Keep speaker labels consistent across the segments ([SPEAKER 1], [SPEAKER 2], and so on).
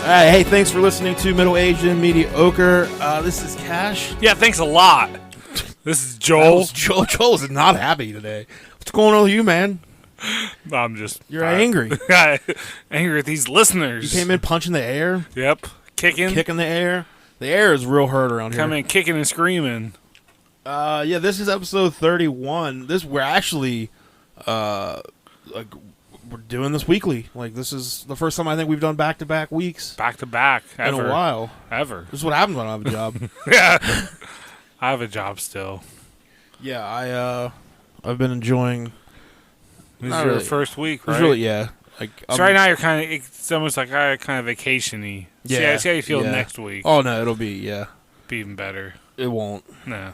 [SPEAKER 1] Hey, thanks for listening to Middle Aged and Mediocre. This is Cash.
[SPEAKER 2] Yeah, thanks a lot. This is Joel.
[SPEAKER 1] Joel is not happy today. What's going on with you, man?
[SPEAKER 2] I'm just...
[SPEAKER 1] You're angry.
[SPEAKER 2] Angry at these listeners.
[SPEAKER 1] You came in punching the air.
[SPEAKER 2] Yep. Kicking
[SPEAKER 1] the air. The air is real hurt around here.
[SPEAKER 2] Come in kicking and screaming.
[SPEAKER 1] Yeah, this is episode 31. We're actually, we're doing this weekly. Like, this is the first time I think we've done back-to-back weeks.
[SPEAKER 2] Back-to-back.
[SPEAKER 1] In a while.
[SPEAKER 2] Ever.
[SPEAKER 1] This is what happens when I have a job.
[SPEAKER 2] Yeah. I have a job still.
[SPEAKER 1] Yeah, I've been enjoying...
[SPEAKER 2] This is your first week, right?
[SPEAKER 1] It's really, yeah. Like,
[SPEAKER 2] so right now you're kind of... It's almost like kind of vacation-y.
[SPEAKER 1] Yeah.
[SPEAKER 2] See how you feel next week.
[SPEAKER 1] Oh, no, it'll be, yeah.
[SPEAKER 2] Be even better.
[SPEAKER 1] It won't.
[SPEAKER 2] No.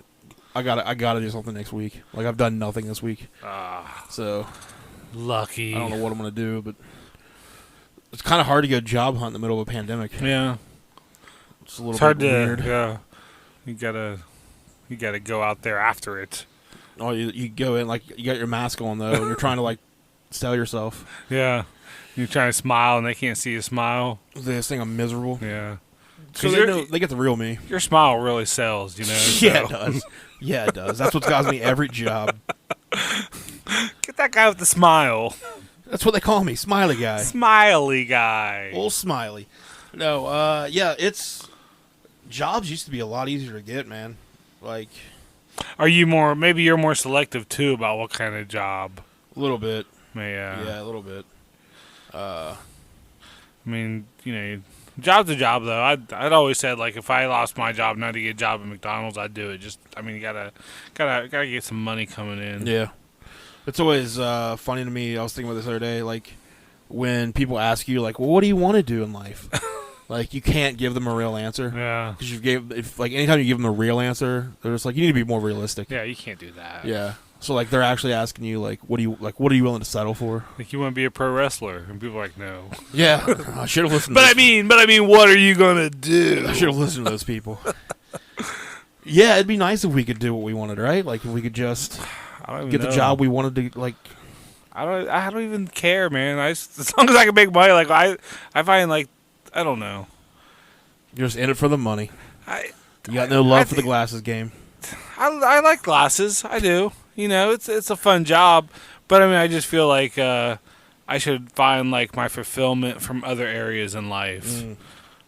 [SPEAKER 1] I gotta do something next week. Like, I've done nothing this week. So...
[SPEAKER 2] Lucky.
[SPEAKER 1] I don't know what I'm going to do, but... It's kind of hard to go job hunt in the middle of a pandemic.
[SPEAKER 2] Yeah.
[SPEAKER 1] It's a little bit weird.
[SPEAKER 2] Yeah. You gotta go out there after it.
[SPEAKER 1] Oh, you go in, like, you got your mask on, though, and you're trying to, like, sell yourself.
[SPEAKER 2] Yeah. You're trying to smile, and they can't see you smile.
[SPEAKER 1] They just think I'm miserable.
[SPEAKER 2] Yeah.
[SPEAKER 1] So they get the real me.
[SPEAKER 2] Your smile really sells, you know?
[SPEAKER 1] Yeah, it does. Yeah, it does. That's what's gotten me every job.
[SPEAKER 2] Get that guy with the smile.
[SPEAKER 1] That's what they call me, Smiley Guy.
[SPEAKER 2] Smiley Guy.
[SPEAKER 1] Old Smiley. No, yeah, it's... Jobs used to be a lot easier to get, man. Like...
[SPEAKER 2] Are you more... Maybe you're more selective, too, about what kind of job.
[SPEAKER 1] A little bit.
[SPEAKER 2] Yeah,
[SPEAKER 1] a little bit.
[SPEAKER 2] I mean, you know, job's a job, though. I'd always said, like, if I lost my job and I had to get a job at McDonald's, I'd do it. Just, I mean, you gotta get some money coming in.
[SPEAKER 1] Yeah. It's always funny to me. I was thinking about this the other day, like, when people ask you, like, well, what do you want to do in life? Like, you can't give them a real answer.
[SPEAKER 2] Yeah.
[SPEAKER 1] Because anytime you give them a real answer, they're just like, you need to be more realistic.
[SPEAKER 2] Yeah, you can't do that.
[SPEAKER 1] Yeah. So, like, they're actually asking you, like, what are you willing to settle for?
[SPEAKER 2] Like, you want to be a pro wrestler, and people are like, no.
[SPEAKER 1] Yeah. I should have listened.
[SPEAKER 2] But I mean, what are you gonna do?
[SPEAKER 1] I should have listened to those people. Yeah, it'd be nice if we could do what we wanted, right? Like, if we could just get the job we wanted to, like.
[SPEAKER 2] I don't even care, man. As long as I can make money, like I find, like, I don't know.
[SPEAKER 1] You're just in it for the money. You got no love for the glasses game.
[SPEAKER 2] I like glasses. I do. You know, it's a fun job, but I mean, I just feel like I should find, like, my fulfillment from other areas in life.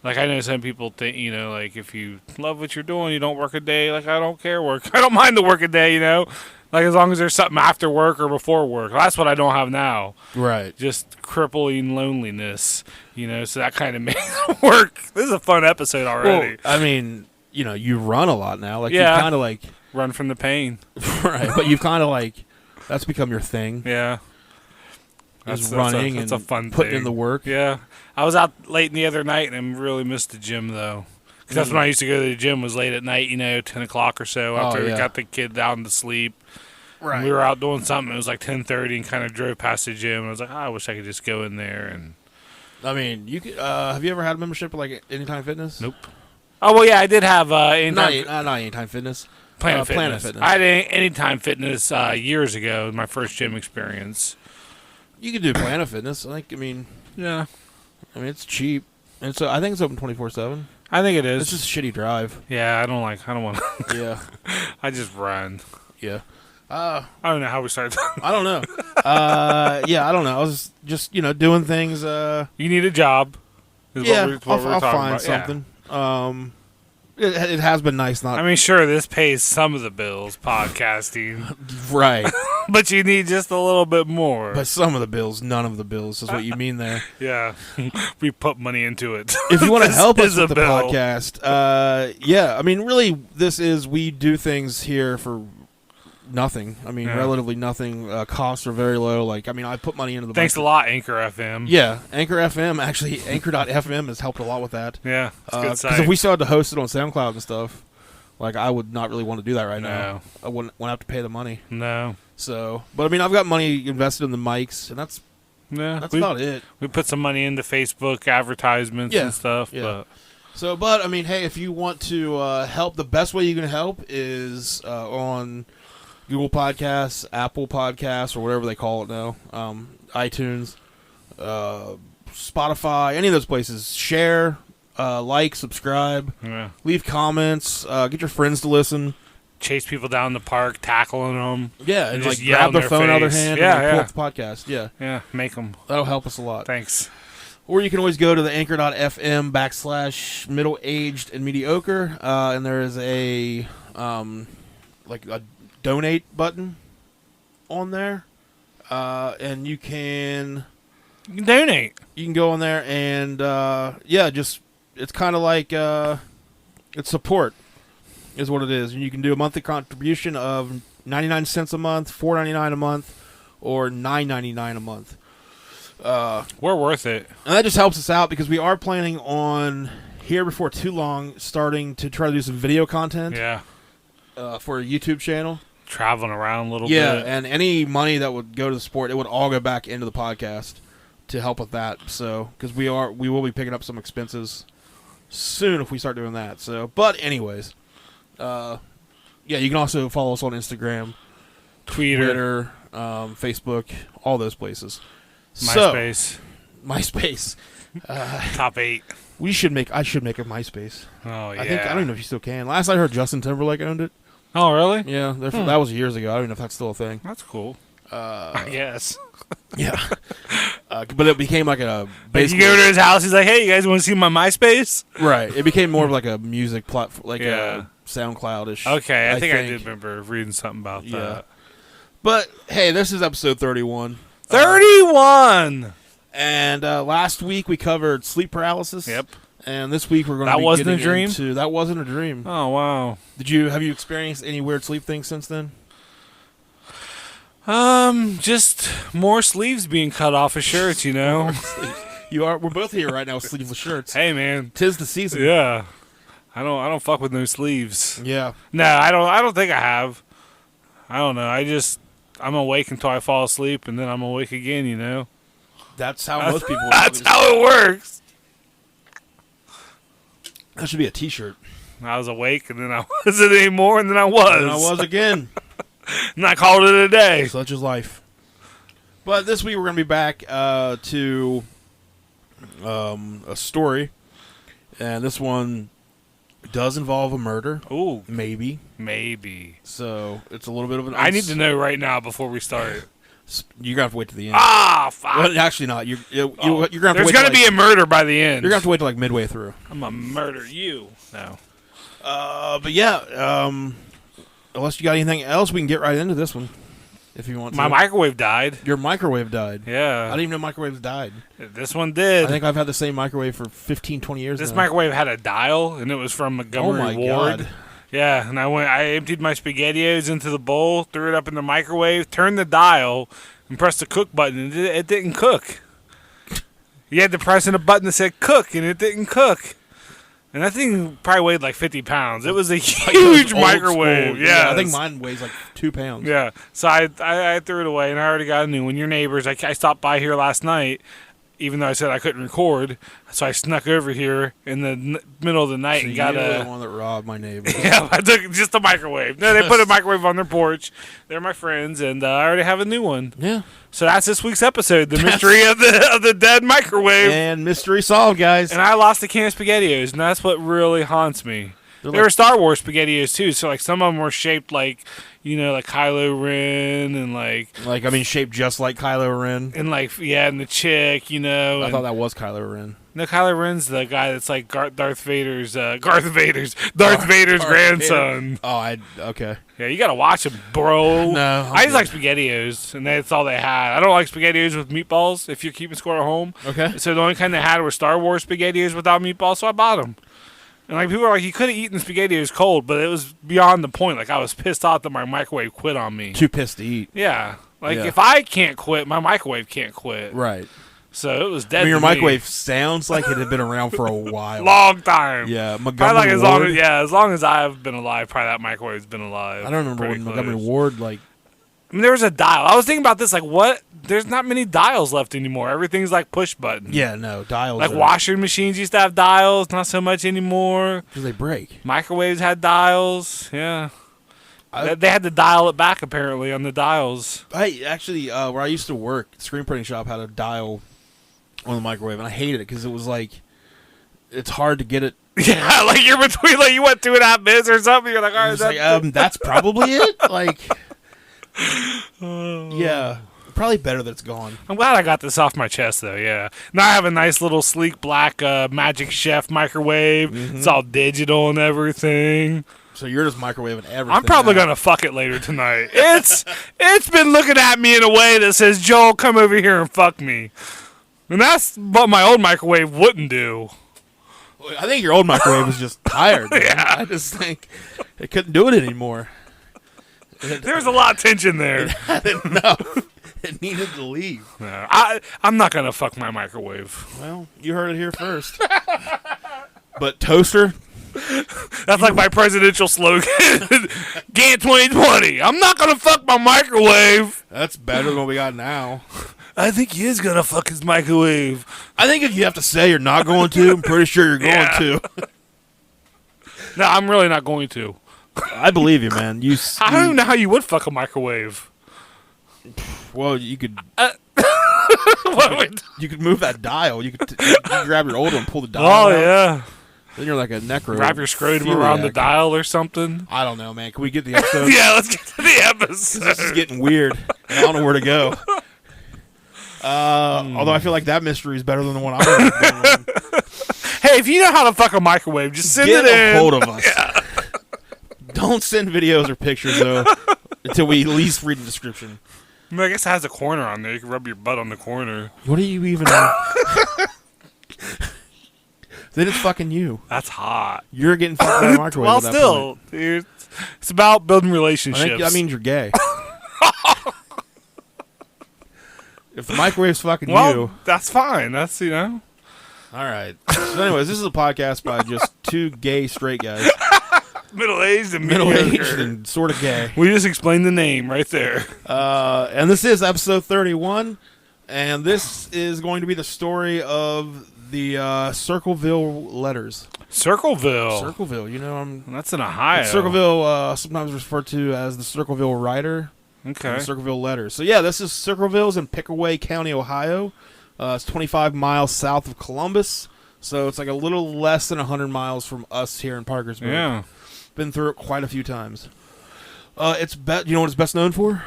[SPEAKER 2] Like, I know some people think, you know, like, if you love what you're doing, you don't work a day. Like, I don't care work. I don't mind the work a day, you know. Like, as long as there's something after work or before work. That's what I don't have now.
[SPEAKER 1] Right.
[SPEAKER 2] Just crippling loneliness, you know, so that kind of makes it work. This is a fun episode already.
[SPEAKER 1] Well, I mean, you know, you run a lot now. Like,
[SPEAKER 2] yeah.
[SPEAKER 1] You kind of, like...
[SPEAKER 2] Run from the pain.
[SPEAKER 1] Right, but you've kind of, like... That's become your thing.
[SPEAKER 2] Yeah.
[SPEAKER 1] That's running
[SPEAKER 2] that's a fun
[SPEAKER 1] and putting
[SPEAKER 2] thing.
[SPEAKER 1] in the work.
[SPEAKER 2] Yeah. I was out late the other night, and I really missed the gym, though. Because that's when I used to go to the gym, was late at night, you know, 10 o'clock or so, after we got the kid down to sleep. Right. And we were out doing something. It was like 10:30 and kind of drove past the gym. I was like, I wish I could just go in there. And
[SPEAKER 1] I mean, you could, have you ever had a membership at, like, Anytime Fitness?
[SPEAKER 2] Nope. Oh, well, yeah, I did have Anytime.
[SPEAKER 1] Not Anytime Fitness.
[SPEAKER 2] Planet Fitness. I had Anytime Fitness years ago, my first gym experience.
[SPEAKER 1] You could do Planet Fitness. I mean,
[SPEAKER 2] yeah. I
[SPEAKER 1] mean, it's cheap. And so I think it's open 24/7.
[SPEAKER 2] I think it is.
[SPEAKER 1] It's just a shitty drive.
[SPEAKER 2] Yeah, I don't want to.
[SPEAKER 1] Yeah.
[SPEAKER 2] I just run.
[SPEAKER 1] Yeah.
[SPEAKER 2] I don't know how we started.
[SPEAKER 1] I don't know. Yeah, I don't know. I was just, you know, doing things.
[SPEAKER 2] You need a job.
[SPEAKER 1] I'll find something. Yeah. It has been nice. Not.
[SPEAKER 2] I mean, sure, this pays some of the bills, podcasting.
[SPEAKER 1] Right.
[SPEAKER 2] But you need just a little bit more.
[SPEAKER 1] But some of the bills, none of the bills, is what you mean there.
[SPEAKER 2] Yeah. We put money into it.
[SPEAKER 1] If you want to help us with the podcast, yeah, I mean, really, we do things here for nothing. I mean, relatively nothing. Costs are very low. Like, I mean, I put money into the...
[SPEAKER 2] Thanks a lot, Anchor FM.
[SPEAKER 1] Yeah, Anchor FM. Actually, Anchor.fm has helped a lot with that.
[SPEAKER 2] Yeah, it's a good site.
[SPEAKER 1] Because if we still had to host it on SoundCloud and stuff, like, I would not really want to do that right now. I wouldn't have to pay the money.
[SPEAKER 2] No.
[SPEAKER 1] So, but I mean, I've got money invested in the mics, and that's about it.
[SPEAKER 2] We put some money into Facebook advertisements and stuff.
[SPEAKER 1] Yeah. But I mean, hey, if you want to help, the best way you can help is on Google Podcasts, Apple Podcasts, or whatever they call it now, iTunes, Spotify, any of those places. Share, like, subscribe, leave comments, get your friends to listen.
[SPEAKER 2] Chase people down the park, tackling them.
[SPEAKER 1] Yeah, and
[SPEAKER 2] just
[SPEAKER 1] like grab their phone out of their
[SPEAKER 2] face.
[SPEAKER 1] hand
[SPEAKER 2] Yeah,
[SPEAKER 1] and pull up the podcast. Yeah.
[SPEAKER 2] Yeah, make them.
[SPEAKER 1] That'll help us a lot.
[SPEAKER 2] Thanks.
[SPEAKER 1] Or you can always go to the anchor.fm/ middle-aged and mediocre, and there is a a donate button on there, and you can
[SPEAKER 2] donate. You
[SPEAKER 1] can go on there and it's kind of like it's support is what it is, and you can do a monthly contribution of 99 cents a month, $4.99 a month, or $9.99 a month.
[SPEAKER 2] We're worth it,
[SPEAKER 1] and that just helps us out because we are planning on here before too long starting to try to do some video content.
[SPEAKER 2] Yeah,
[SPEAKER 1] for a YouTube channel.
[SPEAKER 2] Traveling around a little bit.
[SPEAKER 1] Yeah, and any money that would go to the sport, it would all go back into the podcast to help with that. So, because we will be picking up some expenses soon if we start doing that. So, but anyways, you can also follow us on Instagram, Twitter, Facebook, all those places. MySpace.
[SPEAKER 2] Top 8.
[SPEAKER 1] I should make a MySpace.
[SPEAKER 2] Oh yeah.
[SPEAKER 1] I don't even know if you still can. Last I heard, Justin Timberlake owned it.
[SPEAKER 2] Oh really?
[SPEAKER 1] Yeah, that was years ago. I don't even know if that's still a thing.
[SPEAKER 2] That's cool. I guess.
[SPEAKER 1] Yeah. But it became like a...
[SPEAKER 2] You go to his house, he's like, hey, you guys want to see my MySpace?
[SPEAKER 1] Right. It became more of like a music platform, like a SoundCloud-ish.
[SPEAKER 2] Okay, I think I did remember reading something about that.
[SPEAKER 1] But, hey, this is episode 31.
[SPEAKER 2] 31!
[SPEAKER 1] And last week we covered sleep paralysis.
[SPEAKER 2] Yep.
[SPEAKER 1] And this week we're going to be
[SPEAKER 2] wasn't a dream?
[SPEAKER 1] That wasn't a dream.
[SPEAKER 2] Oh, wow.
[SPEAKER 1] Have you experienced any weird sleep things since then?
[SPEAKER 2] Just more sleeves being cut off of shirts, you know.
[SPEAKER 1] We're both here right now with sleeveless shirts.
[SPEAKER 2] Hey man,
[SPEAKER 1] 'tis the season.
[SPEAKER 2] Yeah. I don't fuck with no sleeves.
[SPEAKER 1] Yeah.
[SPEAKER 2] No, I don't think I have. I don't know. I'm awake until I fall asleep and then I'm awake again, you know.
[SPEAKER 1] That's how most people
[SPEAKER 2] That's how it works.
[SPEAKER 1] That should be a t-shirt.
[SPEAKER 2] I was awake and then I wasn't anymore and then I was.
[SPEAKER 1] And I was again.
[SPEAKER 2] And I called it a day.
[SPEAKER 1] Such is life. But this week we're going to be back to a story. And this one does involve a murder.
[SPEAKER 2] Ooh.
[SPEAKER 1] Maybe. So it's a little bit of an...
[SPEAKER 2] I need to know right now before we start.
[SPEAKER 1] You're going to have to wait to the end.
[SPEAKER 2] Ah, fuck.
[SPEAKER 1] Well, actually not. You're going to have to wait.
[SPEAKER 2] There's going to be a murder by the end.
[SPEAKER 1] You're going to have to wait till like midway through.
[SPEAKER 2] I'm going to murder you. No.
[SPEAKER 1] But yeah, unless you got anything else, we can get right into this one. If you want to.
[SPEAKER 2] My microwave died.
[SPEAKER 1] Your microwave died.
[SPEAKER 2] Yeah.
[SPEAKER 1] I didn't even know microwaves died.
[SPEAKER 2] This one did.
[SPEAKER 1] I think I've had the same microwave for 15, 20 years
[SPEAKER 2] This
[SPEAKER 1] now.
[SPEAKER 2] microwave had a dial, and it was from Montgomery Ward.
[SPEAKER 1] God.
[SPEAKER 2] Yeah, and I emptied my SpaghettiOs into the bowl, threw it up in the microwave, turned the dial, and pressed the cook button, and it didn't cook. You had to press in a button that said cook, and it didn't cook. And that thing probably weighed like 50 pounds. It was a huge microwave. Yeah,
[SPEAKER 1] I think mine weighs like 2 pounds.
[SPEAKER 2] Yeah, so I threw it away, and I already got a new one. Your neighbors, I stopped by here last night, even though I said I couldn't record. So I snuck over here in the middle of the night and got
[SPEAKER 1] the one that robbed my neighbor.
[SPEAKER 2] Yeah, I took just a microwave. No, they put a microwave on their porch. They're my friends, and I already have a new one.
[SPEAKER 1] Yeah.
[SPEAKER 2] So that's this week's episode, the mystery of the dead microwave.
[SPEAKER 1] And mystery solved, guys.
[SPEAKER 2] And I lost a can of SpaghettiOs, and that's what really haunts me. They were Star Wars SpaghettiOs too, so like some of them were shaped like, you know, like Kylo Ren and like
[SPEAKER 1] shaped just like Kylo Ren.
[SPEAKER 2] And and the chick, you know.
[SPEAKER 1] I thought that was Kylo Ren.
[SPEAKER 2] No, Kylo Ren's the guy that's like Darth Vader's grandson.
[SPEAKER 1] Vader. Oh, okay.
[SPEAKER 2] Yeah, you gotta watch them, bro.
[SPEAKER 1] No,
[SPEAKER 2] I just like SpaghettiOs, and that's all they had. I don't like SpaghettiOs with meatballs. If you're keeping score at home,
[SPEAKER 1] okay.
[SPEAKER 2] So the only kind they had were Star Wars SpaghettiOs without meatballs, so I bought them. And like people were like, you could have eaten SpaghettiOs cold, but it was beyond the point. Like I was pissed off that my microwave quit on me.
[SPEAKER 1] Too pissed to eat.
[SPEAKER 2] Yeah, if I can't quit, my microwave can't quit.
[SPEAKER 1] Right.
[SPEAKER 2] So it was dead.
[SPEAKER 1] Your microwave sounds like it had been around for a while.
[SPEAKER 2] Long time.
[SPEAKER 1] Yeah,
[SPEAKER 2] Montgomery Ward. As long as I've been alive, probably that microwave's been alive.
[SPEAKER 1] I don't remember when Montgomery Ward
[SPEAKER 2] I mean, there was a dial. I was thinking about this, like, what? There's not many dials left anymore. Everything's like push button.
[SPEAKER 1] Yeah, no, dials.
[SPEAKER 2] Like washing machines used to have dials, not so much anymore.
[SPEAKER 1] Because they break.
[SPEAKER 2] Microwaves had dials, yeah. They had to dial it back, apparently, on the dials.
[SPEAKER 1] I actually, where I used to work, screen printing shop had a dial on the microwave, and I hated it because it was like it's hard to get it.
[SPEAKER 2] Yeah, like you're between, like you went 2.5 minutes or something. You're like, all right,
[SPEAKER 1] that's probably it. Like, yeah, probably better that it's gone.
[SPEAKER 2] I'm glad I got this off my chest, though. Yeah, now I have a nice little sleek black Magic Chef microwave.
[SPEAKER 1] Mm-hmm.
[SPEAKER 2] It's all digital and everything.
[SPEAKER 1] So you're just microwaving everything.
[SPEAKER 2] I'm probably gonna fuck it later tonight. It's been looking at me in a way that says, "Joel, come over here and fuck me," and that's what my old microwave wouldn't do.
[SPEAKER 1] I think your old microwave was just tired.
[SPEAKER 2] Yeah.
[SPEAKER 1] I just think it couldn't do it anymore.
[SPEAKER 2] There's a lot of tension there.
[SPEAKER 1] It had enough. It needed to leave.
[SPEAKER 2] No, I'm not gonna fuck my microwave.
[SPEAKER 1] Well, you heard it here first. But toaster?
[SPEAKER 2] That's like my presidential slogan. Gantt 2020. I'm not gonna fuck my microwave.
[SPEAKER 1] That's better than what we got now.
[SPEAKER 2] I think he is gonna fuck his microwave.
[SPEAKER 1] I think if you have to say you're not going to, I'm pretty sure you're going to.
[SPEAKER 2] No, I'm really not going to.
[SPEAKER 1] I believe you, man.
[SPEAKER 2] I don't even know how you would fuck a microwave.
[SPEAKER 1] Well, you could.
[SPEAKER 2] What
[SPEAKER 1] You could move that dial. You could grab your old one, and pull the dial. Oh out.
[SPEAKER 2] Yeah.
[SPEAKER 1] Then you're like a necro.
[SPEAKER 2] Wrap your scrotum around the dial or something.
[SPEAKER 1] I don't know, man. Can we get the episode?
[SPEAKER 2] Yeah, let's get to the episode.
[SPEAKER 1] This is getting weird. I don't know where to go. Although I feel like that mystery is better than the one I'm doing.
[SPEAKER 2] Hey, if you know how to fuck a microwave, just send
[SPEAKER 1] Get
[SPEAKER 2] it in.
[SPEAKER 1] a hold of us. Yeah. Don't send videos or pictures, though, until we at least read the description.
[SPEAKER 2] I mean, I guess it has a corner on there. You can rub your butt on the corner.
[SPEAKER 1] What are you even... Then it's fucking you.
[SPEAKER 2] That's hot.
[SPEAKER 1] You're getting fucked by a microwave.
[SPEAKER 2] Well,
[SPEAKER 1] at that
[SPEAKER 2] still,
[SPEAKER 1] point.
[SPEAKER 2] dude, it's about building relationships.
[SPEAKER 1] I think that means you're gay. If the microwave's fucking you,
[SPEAKER 2] that's fine. That's
[SPEAKER 1] all right. So, anyways, this is a podcast by just two gay straight guys,
[SPEAKER 2] middle-aged
[SPEAKER 1] and sort of gay.
[SPEAKER 2] We just explained the name right there.
[SPEAKER 1] And this is episode 31, and this is going to be the story of the Circleville letters.
[SPEAKER 2] Circleville.
[SPEAKER 1] You know,
[SPEAKER 2] that's in Ohio.
[SPEAKER 1] Circleville, sometimes referred to as the Circleville Rider.
[SPEAKER 2] Okay.
[SPEAKER 1] Circleville letters. So yeah, this is Circleville's in Pickaway County, Ohio. It's 25 miles south of Columbus. So it's like a little less than 100 miles from us here in Parkersburg.
[SPEAKER 2] Yeah.
[SPEAKER 1] Been through it quite a few times. You know what it's best known for?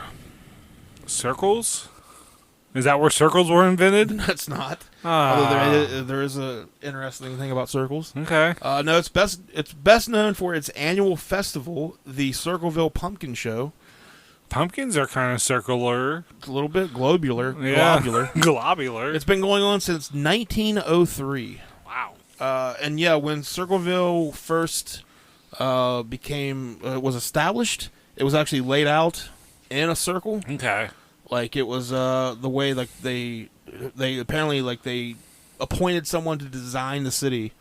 [SPEAKER 2] Circles? Is that where circles were invented?
[SPEAKER 1] That's not. Although there is a interesting thing about circles.
[SPEAKER 2] Okay.
[SPEAKER 1] No, it's best known for its annual festival, the Circleville Pumpkin Show.
[SPEAKER 2] Pumpkins are kind of circular.
[SPEAKER 1] A little bit globular.
[SPEAKER 2] Yeah.
[SPEAKER 1] Globular.
[SPEAKER 2] Globular.
[SPEAKER 1] It's been going on since 1903.
[SPEAKER 2] Wow.
[SPEAKER 1] And yeah, when Circleville first was established, it was actually laid out in a circle.
[SPEAKER 2] Okay.
[SPEAKER 1] Like it was the way like they apparently like they appointed someone to design the city,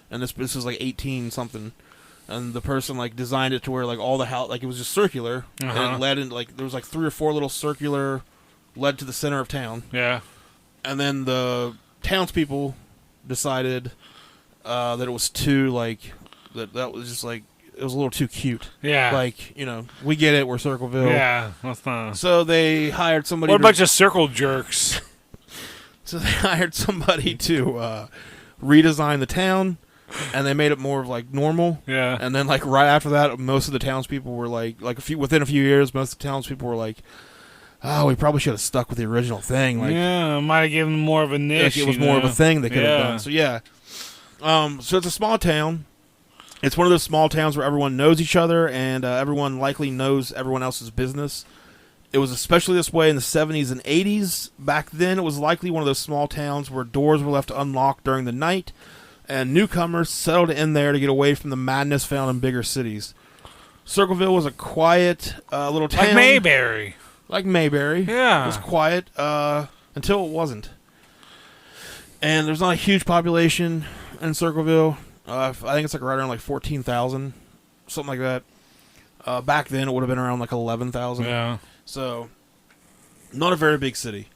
[SPEAKER 1] and this was like 18 something, and the person like designed it to where like all the house like it was just circular, and it led into like there was like 3 or 4 little circular led to the center of town.
[SPEAKER 2] Yeah.
[SPEAKER 1] And then the townspeople decided that it was too like that was just like it was a little too cute.
[SPEAKER 2] Yeah.
[SPEAKER 1] Like, you know, we get it, we're Circleville.
[SPEAKER 2] Yeah. That's not...
[SPEAKER 1] So they hired somebody.
[SPEAKER 2] What a bunch of circle jerks.
[SPEAKER 1] So they hired somebody to redesign the town, and they made it more of like normal.
[SPEAKER 2] Yeah.
[SPEAKER 1] And then like right after that, most of the townspeople were within a few years, most of the townspeople were like, oh, we probably should have stuck with the original thing. Like,
[SPEAKER 2] yeah, might have given them more of a niche.
[SPEAKER 1] Like it was more of a thing they could have done. So yeah. So it's a small town. It's one of those small towns where everyone knows each other and everyone likely knows everyone else's business. It was especially this way in the 70s and 80s. Back then, it was likely one of those small towns where doors were left unlocked during the night, and newcomers settled in there to get away from the madness found in bigger cities. Circleville was a quiet little town.
[SPEAKER 2] Like Mayberry.
[SPEAKER 1] Yeah. It was quiet until it wasn't. And there's not a huge population in Circleville. I think it's like right around like 14,000, something like that. Back then, it would have been around like 11,000.
[SPEAKER 2] Yeah.
[SPEAKER 1] So, not a very big city.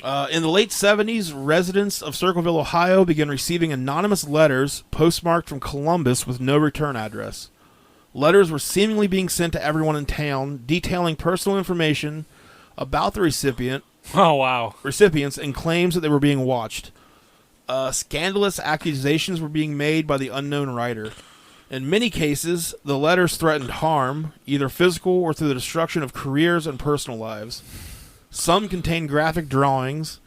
[SPEAKER 1] In the late 70s, residents of Circleville, Ohio began receiving anonymous letters postmarked from Columbus with no return address. Letters were seemingly being sent to everyone in town, detailing personal information about the recipient.
[SPEAKER 2] Oh, wow.
[SPEAKER 1] Recipients and claims that they were being watched. Scandalous accusations were being made by the unknown writer. In many cases, the letters threatened harm, either physical or through the destruction of careers and personal lives. Some contained graphic drawings,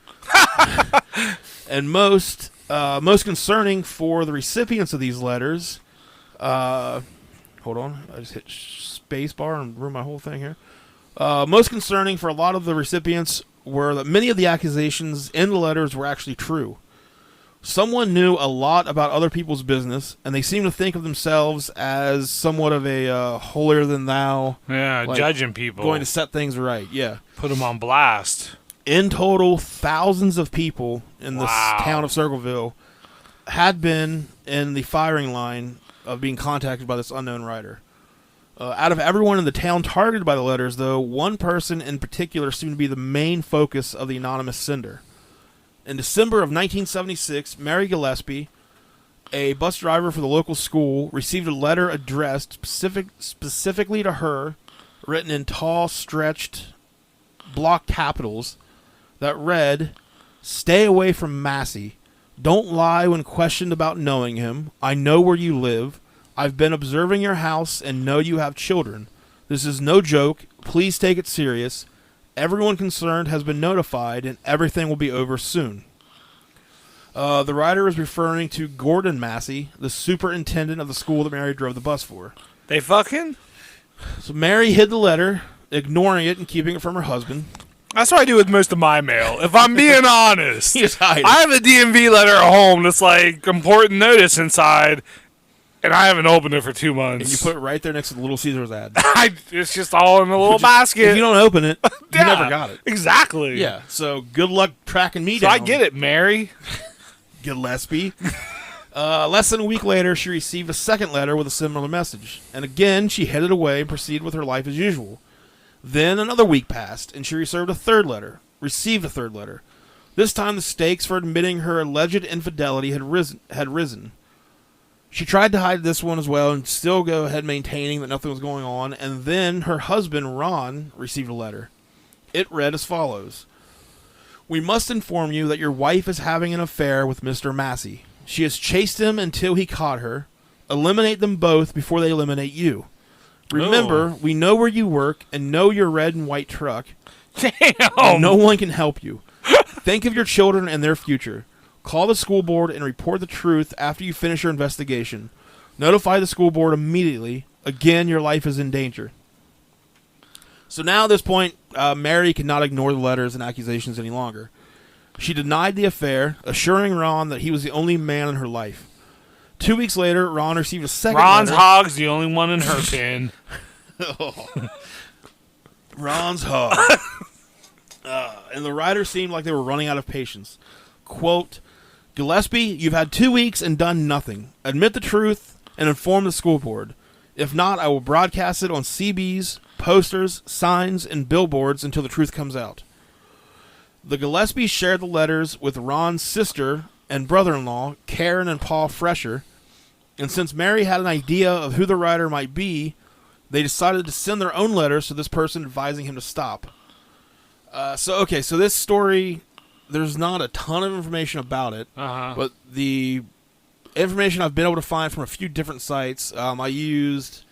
[SPEAKER 1] and most concerning for the recipients of these letters. Hold on, I just hit space bar and ruined my whole thing here. Most concerning for a lot of the recipients were that many of the accusations in the letters were actually true. Someone knew a lot about other people's business, and they seemed to think of themselves as somewhat of a holier-than-thou.
[SPEAKER 2] Yeah, like, judging people.
[SPEAKER 1] Going to set things right, yeah.
[SPEAKER 2] Put them on blast.
[SPEAKER 1] In total, thousands of people in the town of Circleville had been in the firing line of being contacted by this unknown writer. Out of everyone in the town targeted by the letters, though, one person in particular seemed to be the main focus of the anonymous sender. In December of 1976, Mary Gillespie, a bus driver for the local school, received a letter addressed specifically to her, written in tall, stretched block capitals, that read, "Stay away from Massey. Don't lie when questioned about knowing him. I know where you live. I've been observing your house and know you have children. This is no joke. Please take it serious. Everyone concerned has been notified, and everything will be over soon." The writer is referring to Gordon Massey, the superintendent of the school that Mary drove the bus for.
[SPEAKER 2] They fucking?
[SPEAKER 1] So Mary hid the letter, ignoring it and keeping it from her husband.
[SPEAKER 2] That's what I do with most of my mail. If I'm being honest,
[SPEAKER 1] You just hide it.
[SPEAKER 2] I have a DMV letter at home that's like important notice inside, and I haven't opened it for 2 months.
[SPEAKER 1] And you put it right there next to the Little Caesars ad.
[SPEAKER 2] It's just all in a little basket.
[SPEAKER 1] If you don't open it,
[SPEAKER 2] Yeah,
[SPEAKER 1] you never got it.
[SPEAKER 2] Exactly.
[SPEAKER 1] Yeah, so good luck tracking me
[SPEAKER 2] So
[SPEAKER 1] down.
[SPEAKER 2] I get it, Mary.
[SPEAKER 1] Gillespie. Less than a week later, she received a second letter with a similar message. And again, she hid it away and proceeded with her life as usual. Then another week passed, and she received a third letter. This time the stakes for admitting her alleged infidelity had risen. She tried to hide this one as well and still go ahead maintaining that nothing was going on. And then her husband, Ron, received a letter. It read as follows. "We must inform you that your wife is having an affair with Mr. Massey. She has chased him until he caught her. Eliminate them both before they eliminate you. Remember, we know where you work and know your red and white truck.
[SPEAKER 2] Damn.
[SPEAKER 1] No one can help you. Think of your children and their future. Call the school board and report the truth after you finish your investigation. Notify the school board immediately. Again, your life is in danger." So now at this point, Mary cannot ignore the letters and accusations any longer. She denied the affair, assuring Ron that he was the only man in her life. 2 weeks later, Ron received a second
[SPEAKER 2] Ron's
[SPEAKER 1] letter.
[SPEAKER 2] hog's the only one in her pen.
[SPEAKER 1] Ron's hog. And the writer seemed like they were running out of patience. Quote, "Gillespie, you've had 2 weeks and done nothing. Admit the truth and inform the school board. If not, I will broadcast it on CBs, posters, signs, and billboards until the truth comes out." The Gillespies shared the letters with Ron's sister and brother-in-law, Karen and Paul Fresher, and since Mary had an idea of who the writer might be, they decided to send their own letters to this person advising him to stop. So this story, there's not a ton of information about it, but the information I've been able to find from a few different sites, I used,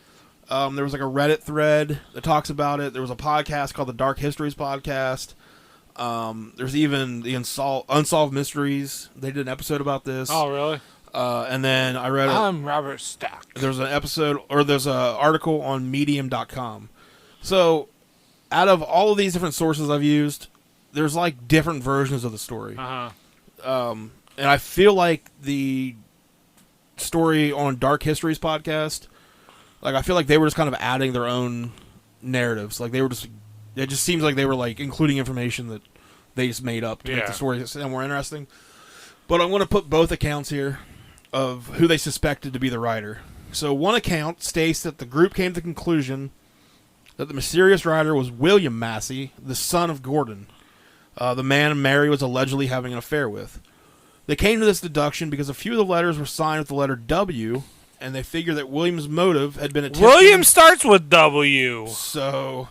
[SPEAKER 1] there was like a Reddit thread that talks about it. There was a podcast called the Dark Histories Podcast. There's even the Unsolved Mysteries. They did an episode about this.
[SPEAKER 2] Oh, really?
[SPEAKER 1] And then I read
[SPEAKER 2] I'm Robert Stack.
[SPEAKER 1] There's an article on medium.com. So out of all of these different sources I've used, there's like different versions of the story. And I feel like the story on Dark Histories podcast, like I feel like they were just kind of adding their own narratives. Like they were just, it just seems like they were like including information that they just made up to make the story sound more interesting. But I'm going to put both accounts here of who they suspected to be the writer. So one account states that the group came to the conclusion that the mysterious writer was William Massey, the son of Gordon, the man Mary was allegedly having an affair with. They came to this deduction because a few of the letters were signed with the letter W, and they figured that William's motive had been attempting...
[SPEAKER 2] William starts with W.
[SPEAKER 1] So...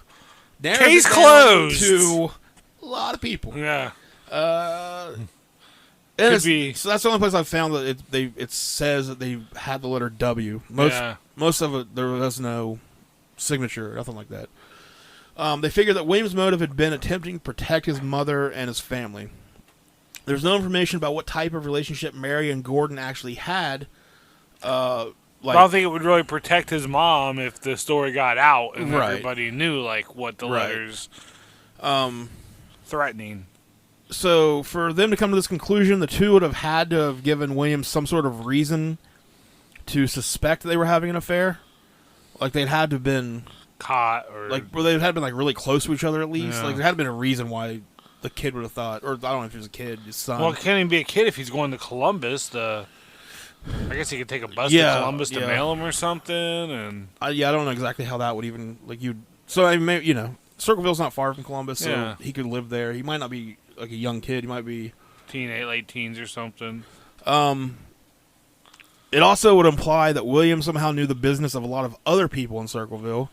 [SPEAKER 2] Case closed.
[SPEAKER 1] To a lot of people.
[SPEAKER 2] Yeah. Could be.
[SPEAKER 1] So that's the only place I've found that it says that they had the letter W. Most of it, there was no signature, nothing like that. They figured that William's motive had been attempting to protect his mother and his family. There's no information about what type of relationship Mary and Gordon actually had. I
[SPEAKER 2] don't think it would really protect his mom if the story got out and everybody knew what the letters threatening.
[SPEAKER 1] So for them to come to this conclusion, the two would have had to have given William some sort of reason to suspect they were having an affair. Like they'd had to have been
[SPEAKER 2] caught, or
[SPEAKER 1] they'd had been really close to each other at least.
[SPEAKER 2] Yeah.
[SPEAKER 1] Like there had been a reason why the kid would have thought, or I don't know if he was a kid, his son.
[SPEAKER 2] Well, it can't even be a kid if he's going to Columbus. I guess he could take a bus to Columbus to mail him or something. And
[SPEAKER 1] I don't know exactly how that would even So I mean, Circleville's not far from Columbus, so he could live there. He might not be a young kid. He might be
[SPEAKER 2] late teens or something.
[SPEAKER 1] It also would imply that William somehow knew the business of a lot of other people in Circleville.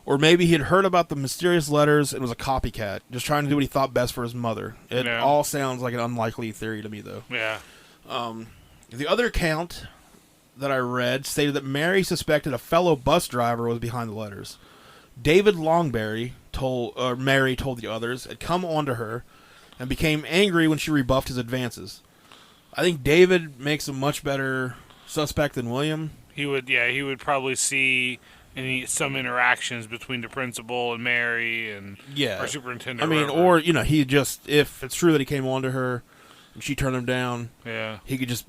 [SPEAKER 1] Or maybe he had heard about the mysterious letters and was a copycat, just trying to do what he thought best for his mother. It all sounds like an unlikely theory to me, though.
[SPEAKER 2] Yeah.
[SPEAKER 1] The other account that I read stated that Mary suspected a fellow bus driver was behind the letters. David Longberry Mary told the others, had come onto her and became angry when she rebuffed his advances. I think David makes a much better suspect than William.
[SPEAKER 2] He would probably see some interactions between the principal and Mary and our superintendent.
[SPEAKER 1] I mean, or he just, if it's true that he came on to her and she turned him down, he could just,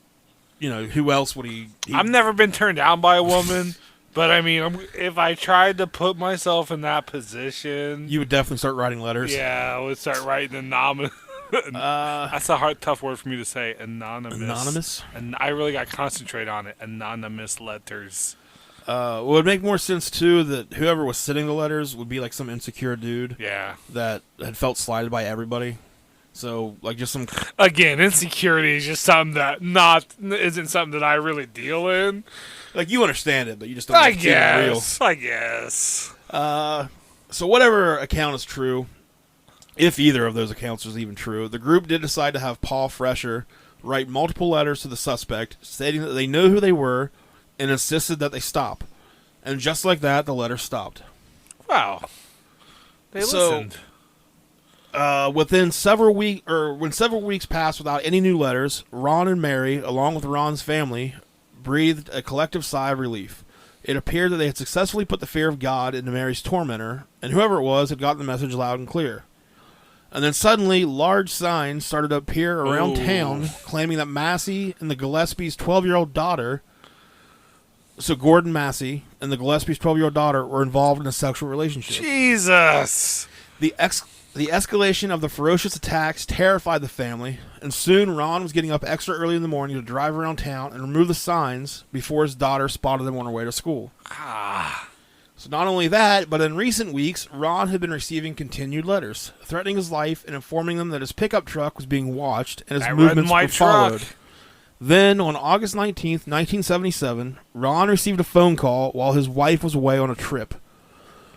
[SPEAKER 1] who else would he?
[SPEAKER 2] I've never been turned down by a woman, but I mean, if I tried to put myself in that position,
[SPEAKER 1] you would definitely start writing letters.
[SPEAKER 2] Yeah, I would start writing anonymous. That's a tough word for me to say. Anonymous. And I really got to concentrate on it. Anonymous letters.
[SPEAKER 1] It would make more sense, too, that whoever was sending the letters would be like some insecure dude.
[SPEAKER 2] Yeah.
[SPEAKER 1] That had felt slighted by everybody. So, just some...
[SPEAKER 2] Again, insecurity is just something that isn't something that I really deal in.
[SPEAKER 1] You understand it, but you just don't think it's real.
[SPEAKER 2] I guess.
[SPEAKER 1] So whatever account is true, if either of those accounts is even true, the group did decide to have Paul Fresher write multiple letters to the suspect, stating that they knew who they were, and insisted that they stop. And just like that, the letter stopped.
[SPEAKER 2] Wow. They listened.
[SPEAKER 1] When several weeks passed without any new letters, Ron and Mary, along with Ron's family, breathed a collective sigh of relief. It appeared that they had successfully put the fear of God into Mary's tormentor, and whoever it was had gotten the message loud and clear. And then suddenly, large signs started to appear around town, claiming that Massey and the Gillespie's 12-year-old daughter, so Gordon Massey and the Gillespie's 12-year-old daughter, were involved in a sexual relationship.
[SPEAKER 2] Jesus!
[SPEAKER 1] The escalation of the ferocious attacks terrified the family, and soon Ron was getting up extra early in the morning to drive around town and remove the signs before his daughter spotted them on her way to school. So not only that, but in recent weeks, Ron had been receiving continued letters, threatening his life and informing them that his pickup truck was being watched and his movements were followed. Then, on August 19th, 1977, Ron received a phone call while his wife was away on a trip.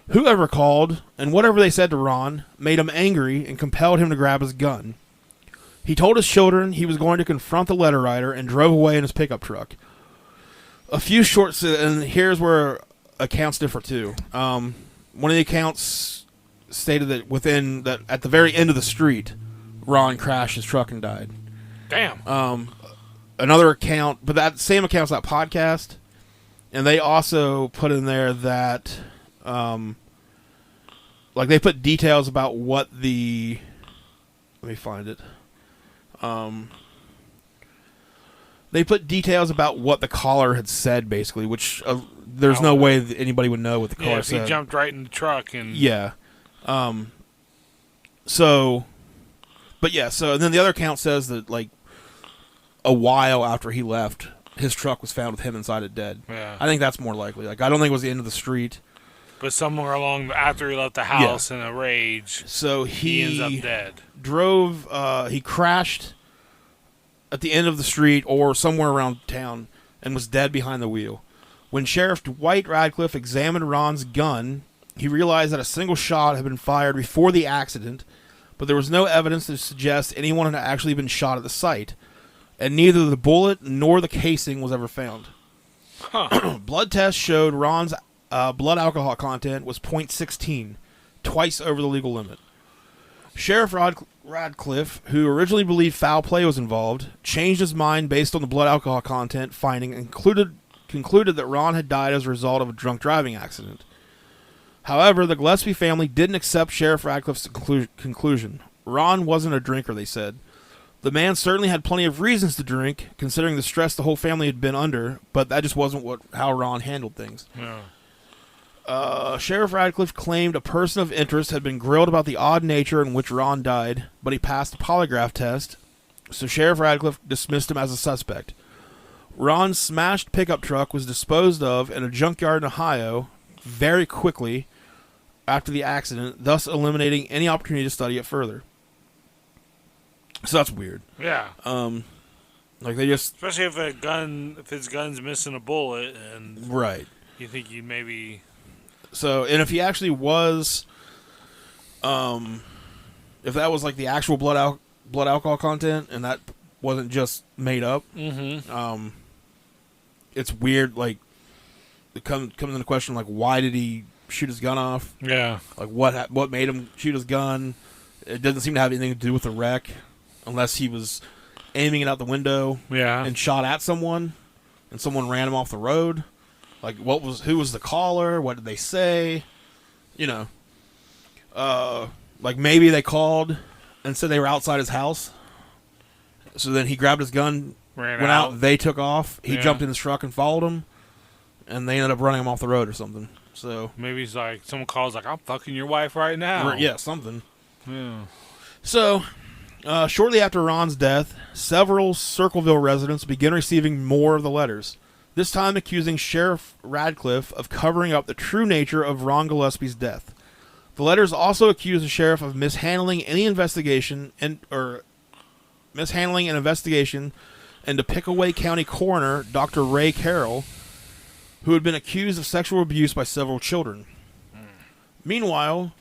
[SPEAKER 1] Whoever called, and whatever they said to Ron, made him angry and compelled him to grab his gun. He told his children he was going to confront the letter writer and drove away in his pickup truck. And here's where accounts differ too. One of the accounts stated that at the very end of the street, Ron crashed his truck and died.
[SPEAKER 2] Damn.
[SPEAKER 1] Another account, but that same account's that podcast, and they also put in there that, they put details about what the. Let me find it. They put details about what the caller had said, basically, which there's no way that anybody would know what the caller said.
[SPEAKER 2] He jumped right in the truck and.
[SPEAKER 1] Yeah. So and then the other account says that a while after he left, his truck was found with him inside it dead.
[SPEAKER 2] Yeah.
[SPEAKER 1] I think that's more likely. I don't think it was the end of the street.
[SPEAKER 2] But somewhere along after he left the house in a rage,
[SPEAKER 1] so he
[SPEAKER 2] ends up dead.
[SPEAKER 1] He crashed at the end of the street or somewhere around town and was dead behind the wheel. When Sheriff Dwight Radcliffe examined Ron's gun, he realized that a single shot had been fired before the accident, but there was no evidence to suggest anyone had actually been shot at the site. and neither the bullet nor the casing was ever found.
[SPEAKER 2] Huh.
[SPEAKER 1] Blood tests showed Ron's blood alcohol content was .16, twice over the legal limit. Sheriff Radcliffe, who originally believed foul play was involved, changed his mind based on the blood alcohol content finding and concluded that Ron had died as a result of a drunk driving accident. However, the Gillespie family didn't accept Sheriff Radcliffe's conclusion. Ron wasn't a drinker, they said. The man certainly had plenty of reasons to drink, considering the stress the whole family had been under, but that just wasn't how Ron handled things.
[SPEAKER 2] Yeah.
[SPEAKER 1] Sheriff Radcliffe claimed a person of interest had been grilled about the odd nature in which Ron died, but he passed the polygraph test, so Sheriff Radcliffe dismissed him as a suspect. Ron's smashed pickup truck was disposed of in a junkyard in Ohio very quickly after the accident, thus eliminating any opportunity to study it further. So that's weird.
[SPEAKER 2] Yeah.
[SPEAKER 1] Like they just,
[SPEAKER 2] especially if his gun's missing a bullet, and
[SPEAKER 1] right.
[SPEAKER 2] You think you maybe.
[SPEAKER 1] So, and if he actually was, if that was like the actual blood alcohol content, and that wasn't just made up, it's weird. Like, it comes into question, like, why did he shoot his gun off?
[SPEAKER 2] Yeah.
[SPEAKER 1] Like, what made him shoot his gun? It doesn't seem to have anything to do with the wreck, unless he was aiming it out the window, and shot at someone, and someone ran him off the road. Like, who was the caller? What did they say? You know, like maybe they called and said they were outside his house. So then he grabbed his gun, went out. They took off. He jumped in his truck and followed him, and they ended up running him off the road or something. So
[SPEAKER 2] maybe he's like, someone calls like, I'm fucking your wife right now.
[SPEAKER 1] Yeah, something.
[SPEAKER 2] Yeah.
[SPEAKER 1] So, shortly after Ron's death, several Circleville residents began receiving more of the letters, this time accusing Sheriff Radcliffe of covering up the true nature of Ron Gillespie's death. The letters also accused the sheriff of mishandling an investigation into Pickaway County Coroner Dr. Ray Carroll, who had been accused of sexual abuse by several children. Meanwhile,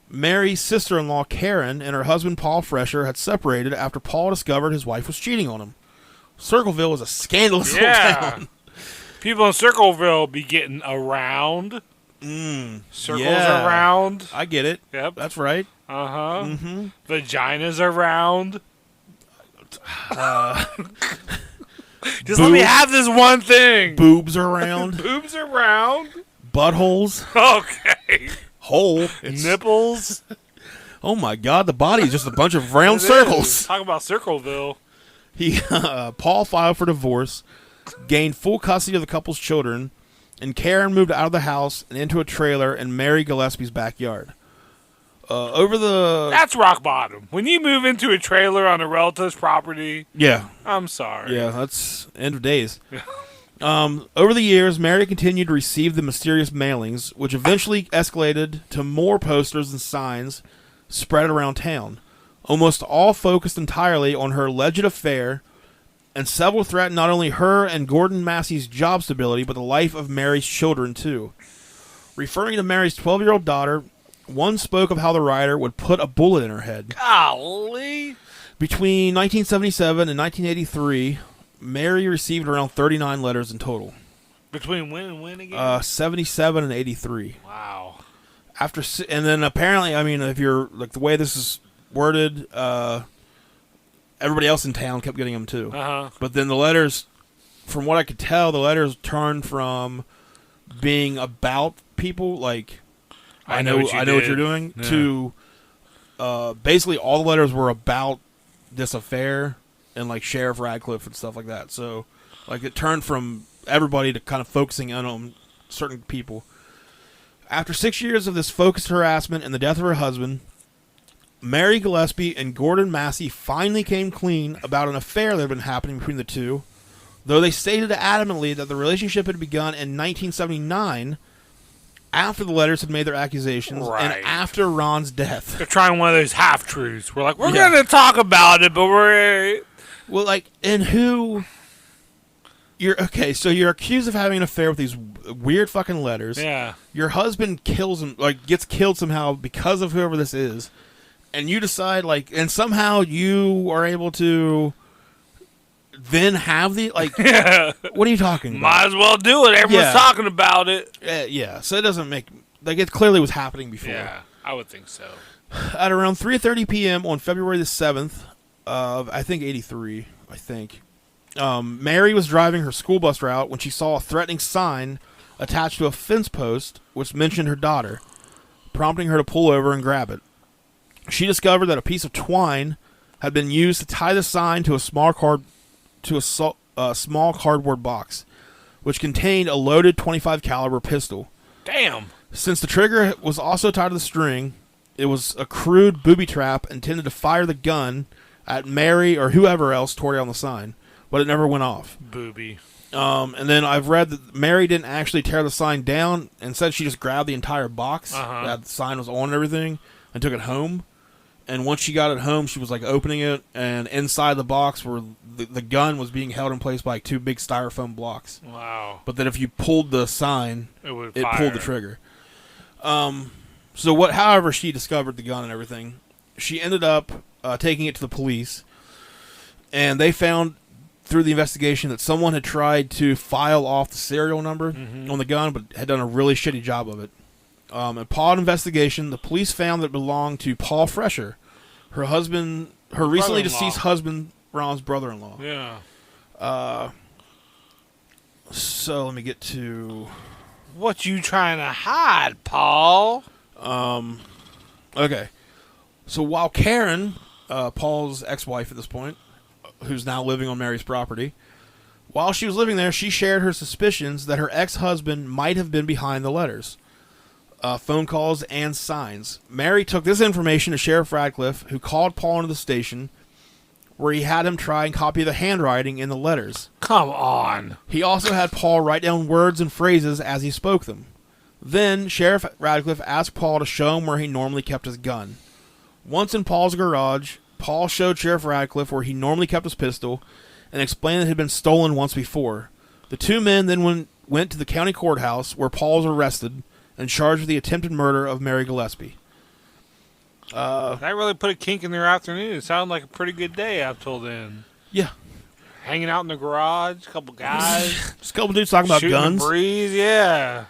[SPEAKER 1] Mary's sister-in-law Karen and her husband Paul Fresher had separated after Paul discovered his wife was cheating on him. Circleville was a scandalous little town.
[SPEAKER 2] People in Circleville be getting around. Circles around.
[SPEAKER 1] I get it.
[SPEAKER 2] Yep.
[SPEAKER 1] That's right.
[SPEAKER 2] Uh-huh. Mm-hmm. Vaginas around. Just let me have this one thing.
[SPEAKER 1] Boobs around.
[SPEAKER 2] Boobs around.
[SPEAKER 1] Buttholes.
[SPEAKER 2] Okay.
[SPEAKER 1] Hole.
[SPEAKER 2] Nipples.
[SPEAKER 1] Oh my God, the body is just a bunch of round circles.
[SPEAKER 2] Talk about Circleville.
[SPEAKER 1] Paul filed for divorce, gained full custody of the couple's children, and Karen moved out of the house and into a trailer in Mary Gillespie's backyard. That's
[SPEAKER 2] rock bottom. When you move into a trailer on a relative's property.
[SPEAKER 1] Yeah.
[SPEAKER 2] I'm sorry.
[SPEAKER 1] Yeah, that's end of days. Over the years, Mary continued to receive the mysterious mailings, which eventually escalated to more posters and signs spread around town, almost all focused entirely on her alleged affair, and several threatened not only her and Gordon Massey's job stability, but the life of Mary's children, too. Referring to Mary's 12-year-old daughter, one spoke of how the writer would put a bullet in her head.
[SPEAKER 2] Golly!
[SPEAKER 1] Between 1977 and 1983, Mary received around 39 letters in total.
[SPEAKER 2] Between when and when again?
[SPEAKER 1] 77 and 83.
[SPEAKER 2] Wow.
[SPEAKER 1] And then apparently, I mean, if you're like the way this is worded, everybody else in town kept getting them too. But then the letters, from what I could tell, the letters turned from being about people like I know what you're doing to basically all the letters were about this affair and like Sheriff Radcliffe and stuff like that. So like it turned from everybody to kind of focusing on certain people. After 6 years of this focused harassment and the death of her husband, Mary Gillespie and Gordon Massey finally came clean about an affair that had been happening between the two, though they stated adamantly that the relationship had begun in 1979 after the letters had made their accusations and after Ron's death.
[SPEAKER 2] They're trying one of those half-truths. We're like, we're going to talk about it, but we're...
[SPEAKER 1] Well, like, and who... So you're accused of having an affair with these weird fucking letters.
[SPEAKER 2] Yeah.
[SPEAKER 1] Your husband kills him, like, gets killed somehow because of whoever this is. And you decide, like, and somehow you are able to then have the like. What are you talking about?
[SPEAKER 2] Might as well do it. Everyone's talking about it.
[SPEAKER 1] Yeah, so it doesn't make like it clearly was happening before.
[SPEAKER 2] Yeah, I would think so.
[SPEAKER 1] At around 3:30 p.m. on February the 7th of I think 83, I think. Mary was driving her school bus route when she saw a threatening sign attached to a fence post which mentioned her daughter, prompting her to pull over and grab it. She discovered that a piece of twine had been used to tie the sign to a small cardboard box, which contained a loaded .25 caliber pistol.
[SPEAKER 2] Damn.
[SPEAKER 1] Since the trigger was also tied to the string, it was a crude booby trap intended to fire the gun at Mary or whoever else tore down the sign, but it never went off.
[SPEAKER 2] Booby.
[SPEAKER 1] And then I've read that Mary didn't actually tear the sign down. Instead, she just grabbed the entire box that the sign was on and everything and took it home. And once she got it home, she was like opening it, and inside the box were the gun was being held in place by like 2 big styrofoam blocks.
[SPEAKER 2] Wow.
[SPEAKER 1] But that if you pulled the sign, it pulled the trigger. However she discovered the gun and everything, she ended up taking it to the police, and they found through the investigation that someone had tried to file off the serial number on the gun, but had done a really shitty job of it. Upon investigation, the police found that it belonged to Paul Fresher, her recently deceased husband, Ron's brother-in-law.
[SPEAKER 2] Yeah.
[SPEAKER 1] So let me get to...
[SPEAKER 2] What you trying to hide, Paul?
[SPEAKER 1] Okay. So while Karen, Paul's ex-wife at this point, who's now living on Mary's property, while she was living there, she shared her suspicions that her ex-husband might have been behind the letters, phone calls, and signs. Mary took this information to Sheriff Radcliffe, who called Paul into the station, where he had him try and copy the handwriting in the letters.
[SPEAKER 2] Come on.
[SPEAKER 1] He also had Paul write down words and phrases as he spoke them. Then, Sheriff Radcliffe asked Paul to show him where he normally kept his gun. Once in Paul's garage, Paul showed Sheriff Radcliffe where he normally kept his pistol and explained that it had been stolen once before. The two men then went to the county courthouse, where Paul was arrested and charged with the attempted murder of Mary Gillespie.
[SPEAKER 2] That really put a kink in their afternoon. It sounded like a pretty good day up till then.
[SPEAKER 1] Yeah.
[SPEAKER 2] Hanging out in the garage, a couple guys.
[SPEAKER 1] Just a couple dudes talking about guns.
[SPEAKER 2] The breeze, yeah.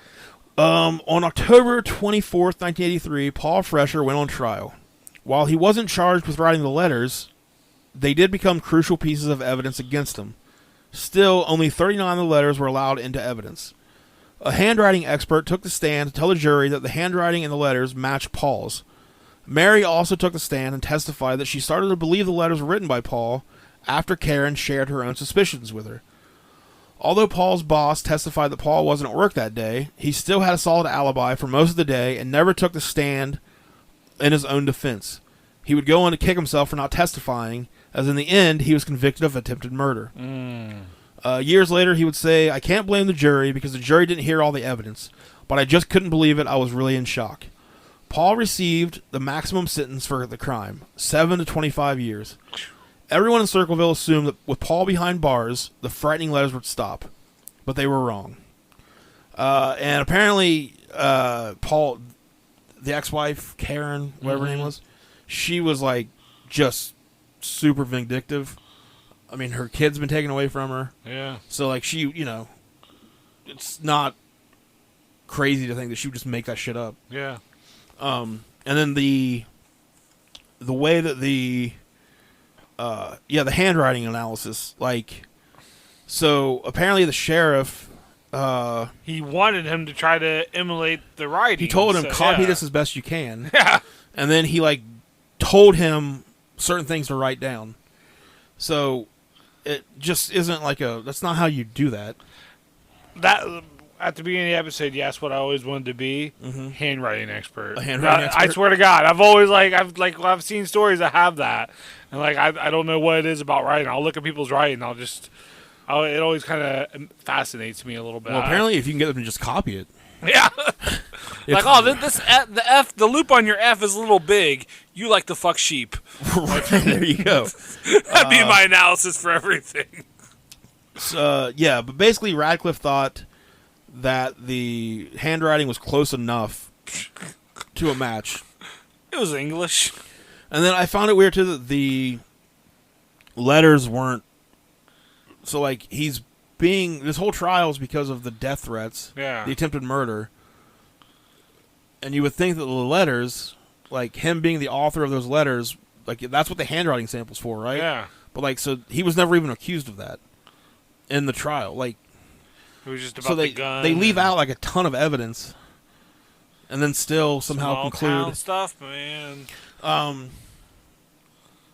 [SPEAKER 1] On October 24th, 1983, Paul Fresher went on trial. While he wasn't charged with writing the letters, they did become crucial pieces of evidence against him. Still, only 39 of the letters were allowed into evidence. A handwriting expert took the stand to tell the jury that the handwriting in the letters matched Paul's. Mary also took the stand and testified that she started to believe the letters were written by Paul after Karen shared her own suspicions with her. Although Paul's boss testified that Paul wasn't at work that day, he still had a solid alibi for most of the day and never took the stand in his own defense. He would go on to kick himself for not testifying, as in the end he was convicted of attempted murder. Years later he would say, "I can't blame the jury because the jury didn't hear all the evidence, but I just couldn't believe it. I was really in shock." Paul received the maximum sentence for the crime, 7 to 25 years. Everyone in Circleville assumed that with Paul behind bars, the frightening letters would stop, but they were wrong. And apparently, Paul, the ex-wife, Karen, whatever her name was, she was like just super vindictive. I mean, her kid's been taken away from her.
[SPEAKER 2] Yeah.
[SPEAKER 1] So like she, it's not crazy to think that she would just make that shit up.
[SPEAKER 2] Yeah.
[SPEAKER 1] And then the way that the handwriting analysis, so apparently the sheriff,
[SPEAKER 2] he wanted him to try to emulate the writing.
[SPEAKER 1] He told him, copy this as best you can.
[SPEAKER 2] Yeah.
[SPEAKER 1] And then he told him certain things to write down. So it just isn't that's not how you do that.
[SPEAKER 2] That at the beginning of the episode, you asked what I always wanted to be. Handwriting expert.
[SPEAKER 1] A handwriting expert?
[SPEAKER 2] I swear to God, I've always I've seen stories that have that, and I don't know what it is about writing. I'll look at people's writing. It always kind of fascinates me a little bit.
[SPEAKER 1] Well, apparently, if you can get them to just copy it.
[SPEAKER 2] Yeah. The loop on your F is a little big. You like to fuck sheep.
[SPEAKER 1] There you go.
[SPEAKER 2] That'd be my analysis for everything.
[SPEAKER 1] But basically Radcliffe thought that the handwriting was close enough to a match.
[SPEAKER 2] It was English.
[SPEAKER 1] And then I found it weird, too, that the letters weren't So, like, this whole trial is because of the death threats, the attempted murder. And you would think that the letters, like, him being the author of those letters, like, that's what the handwriting sample's for, right?
[SPEAKER 2] Yeah.
[SPEAKER 1] But, like, so he was never even accused of that in the trial. Like,
[SPEAKER 2] it was just about the gun.
[SPEAKER 1] They leave out, like, a ton of evidence and then still somehow conclude.
[SPEAKER 2] Small town stuff, man.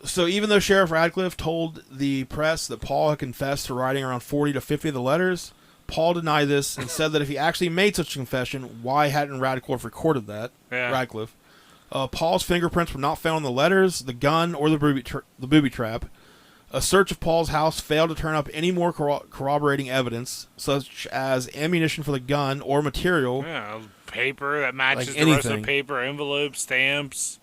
[SPEAKER 1] So even though Sheriff Radcliffe told the press that Paul had confessed to writing around 40 to 50 of the letters, Paul denied this and said that if he actually made such a confession, why hadn't Radcliffe recorded that?
[SPEAKER 2] Yeah.
[SPEAKER 1] Radcliffe. Paul's fingerprints were not found on the letters, the gun, or the booby trap. A search of Paul's house failed to turn up any more corroborating evidence, such as ammunition for the gun or material.
[SPEAKER 2] Yeah, paper that matches
[SPEAKER 1] like
[SPEAKER 2] the rest of the paper, envelopes, stamps.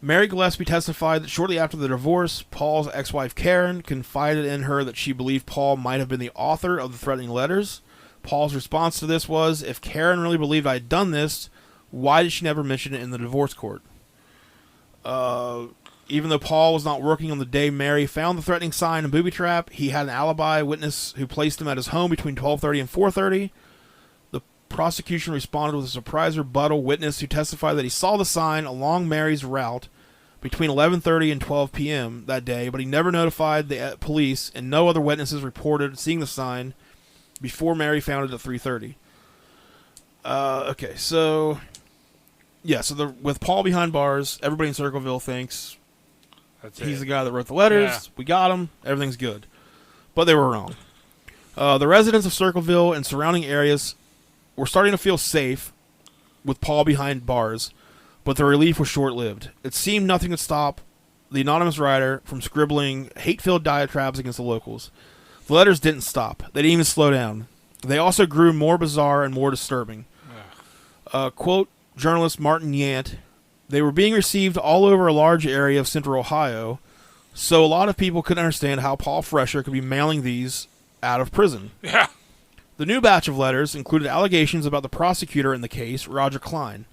[SPEAKER 1] Mary Gillespie testified that shortly after the divorce, Paul's ex-wife Karen confided in her that she believed Paul might have been the author of the threatening letters. Paul's response to this was, if Karen really believed I had done this, why did she never mention it in the divorce court? Even though Paul was not working on the day Mary found the threatening sign and booby trap, he had an alibi witness who placed him at his home between 12:30 and 4:30. The prosecution responded with a surprise rebuttal witness who testified that he saw the sign along Mary's route between 11:30 and 12 p.m. that day, but he never notified the police, and no other witnesses reported seeing the sign before Mary found it at 3:30. Okay, so... yeah, so with Paul behind bars, everybody in Circleville thinks he's the guy that wrote the letters. Yeah. We got him. Everything's good. But they were wrong. The residents of Circleville and surrounding areas were starting to feel safe with Paul behind bars, but the relief was short-lived. It seemed nothing could stop the anonymous writer from scribbling hate-filled diatribes against the locals. The letters didn't stop. They didn't even slow down. They also grew more bizarre and more disturbing. Quote, journalist Martin Yant, they were being received all over a large area of central Ohio, so a lot of people couldn't understand how Paul Fresher could be mailing these out of prison.
[SPEAKER 2] Yeah.
[SPEAKER 1] The new batch of letters included allegations about the prosecutor in the case, Roger Klein.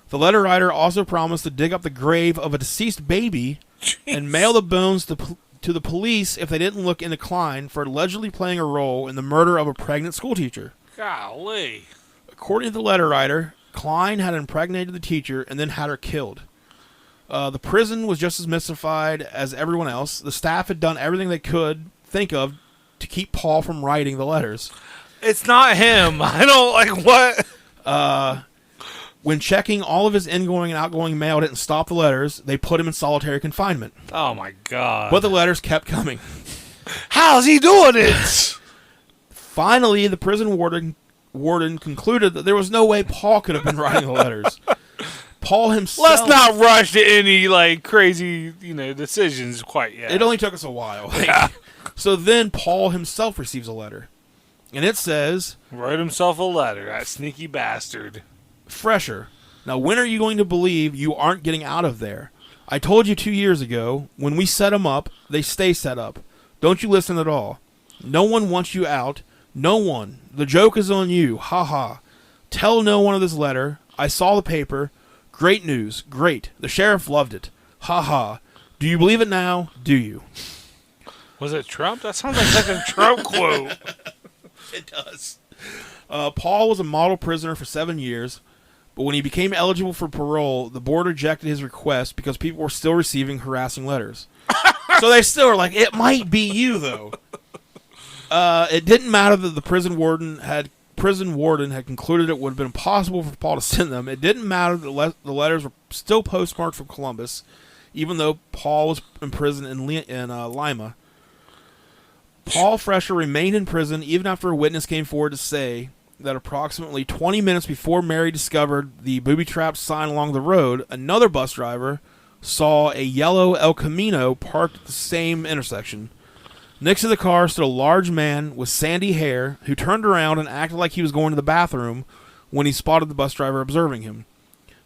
[SPEAKER 1] The letter writer also promised to dig up the grave of a deceased baby and mail the bones to the police if they didn't look into Klein for allegedly playing a role in the murder of a pregnant schoolteacher.
[SPEAKER 2] Golly.
[SPEAKER 1] According to the letter writer, Klein had impregnated the teacher and then had her killed. The prison was just as mystified as everyone else. The staff had done everything they could think of to keep Paul from writing the letters.
[SPEAKER 2] It's not him. I don't like what.
[SPEAKER 1] When checking all of his ingoing and outgoing mail didn't stop the letters, they put him in solitary confinement.
[SPEAKER 2] Oh my God.
[SPEAKER 1] But the letters kept coming.
[SPEAKER 2] How's he doing it?
[SPEAKER 1] Finally, the prison warden concluded that there was no way Paul could have been writing the letters. Paul himself...
[SPEAKER 2] let's not rush to any, like, crazy, decisions quite yet.
[SPEAKER 1] It only took us a while.
[SPEAKER 2] Yeah.
[SPEAKER 1] So then Paul himself receives a letter. And it says...
[SPEAKER 2] wrote himself a letter, that sneaky bastard.
[SPEAKER 1] Fresher. Now, when are you going to believe you aren't getting out of there? I told you 2 years ago, when we set them up, they stay set up. Don't you listen at all. No one wants you out. No one. The joke is on you. Ha ha. Tell no one of this letter. I saw the paper. Great news. Great. The sheriff loved it. Ha ha. Do you believe it now? Do you?
[SPEAKER 2] Was it Trump? That sounds like a Trump quote.
[SPEAKER 1] It does. Paul was a model prisoner for 7 years, but when he became eligible for parole, the board rejected his request because people were still receiving harassing letters. So they still were like, it might be you, though. It didn't matter that the prison warden had concluded it would have been impossible for Paul to send them. It didn't matter that the letters were still postmarked from Columbus, even though Paul was in prison in Lima. Paul Fresher remained in prison even after a witness came forward to say that approximately 20 minutes before Mary discovered the booby-trapped sign along the road, another bus driver saw a yellow El Camino parked at the same intersection. Next to the car stood a large man with sandy hair who turned around and acted like he was going to the bathroom when he spotted the bus driver observing him.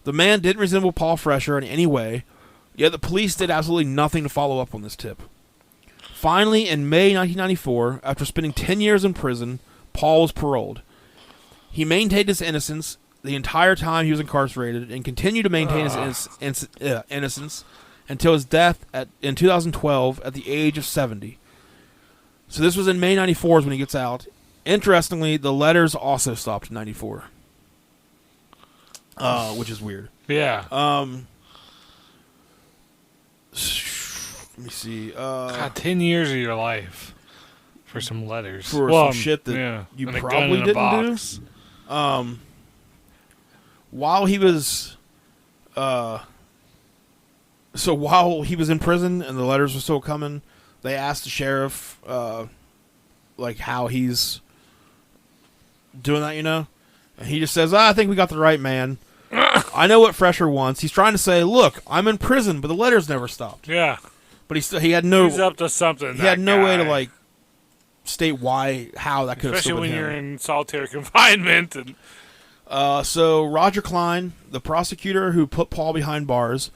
[SPEAKER 1] The man didn't resemble Paul Fresher in any way, yet the police did absolutely nothing to follow up on this tip. Finally, in May 1994, after spending 10 years in prison, Paul was paroled. He maintained his innocence the entire time he was incarcerated and continued to maintain his innocence until his death in 2012 at the age of 70. So this was in May 94 is when he gets out. Interestingly, the letters also stopped in 94. Which is weird.
[SPEAKER 2] Yeah.
[SPEAKER 1] Let me see.
[SPEAKER 2] God, 10 years of your life for some letters.
[SPEAKER 1] For some shit that you
[SPEAKER 2] and
[SPEAKER 1] probably didn't do. While he was... So while he was in prison and the letters were still coming, they asked the sheriff, like, how he's doing that, you know? And he just says, I think we got the right man. I know what Fresher wants. He's trying to say, look, I'm in prison, but the letters never stopped.
[SPEAKER 2] Yeah.
[SPEAKER 1] But he had no...
[SPEAKER 2] He's up to something,
[SPEAKER 1] He had no way to, like, state how that could have still been him.
[SPEAKER 2] Especially when you're in solitary confinement. And
[SPEAKER 1] so Roger Klein, the prosecutor who put Paul behind bars,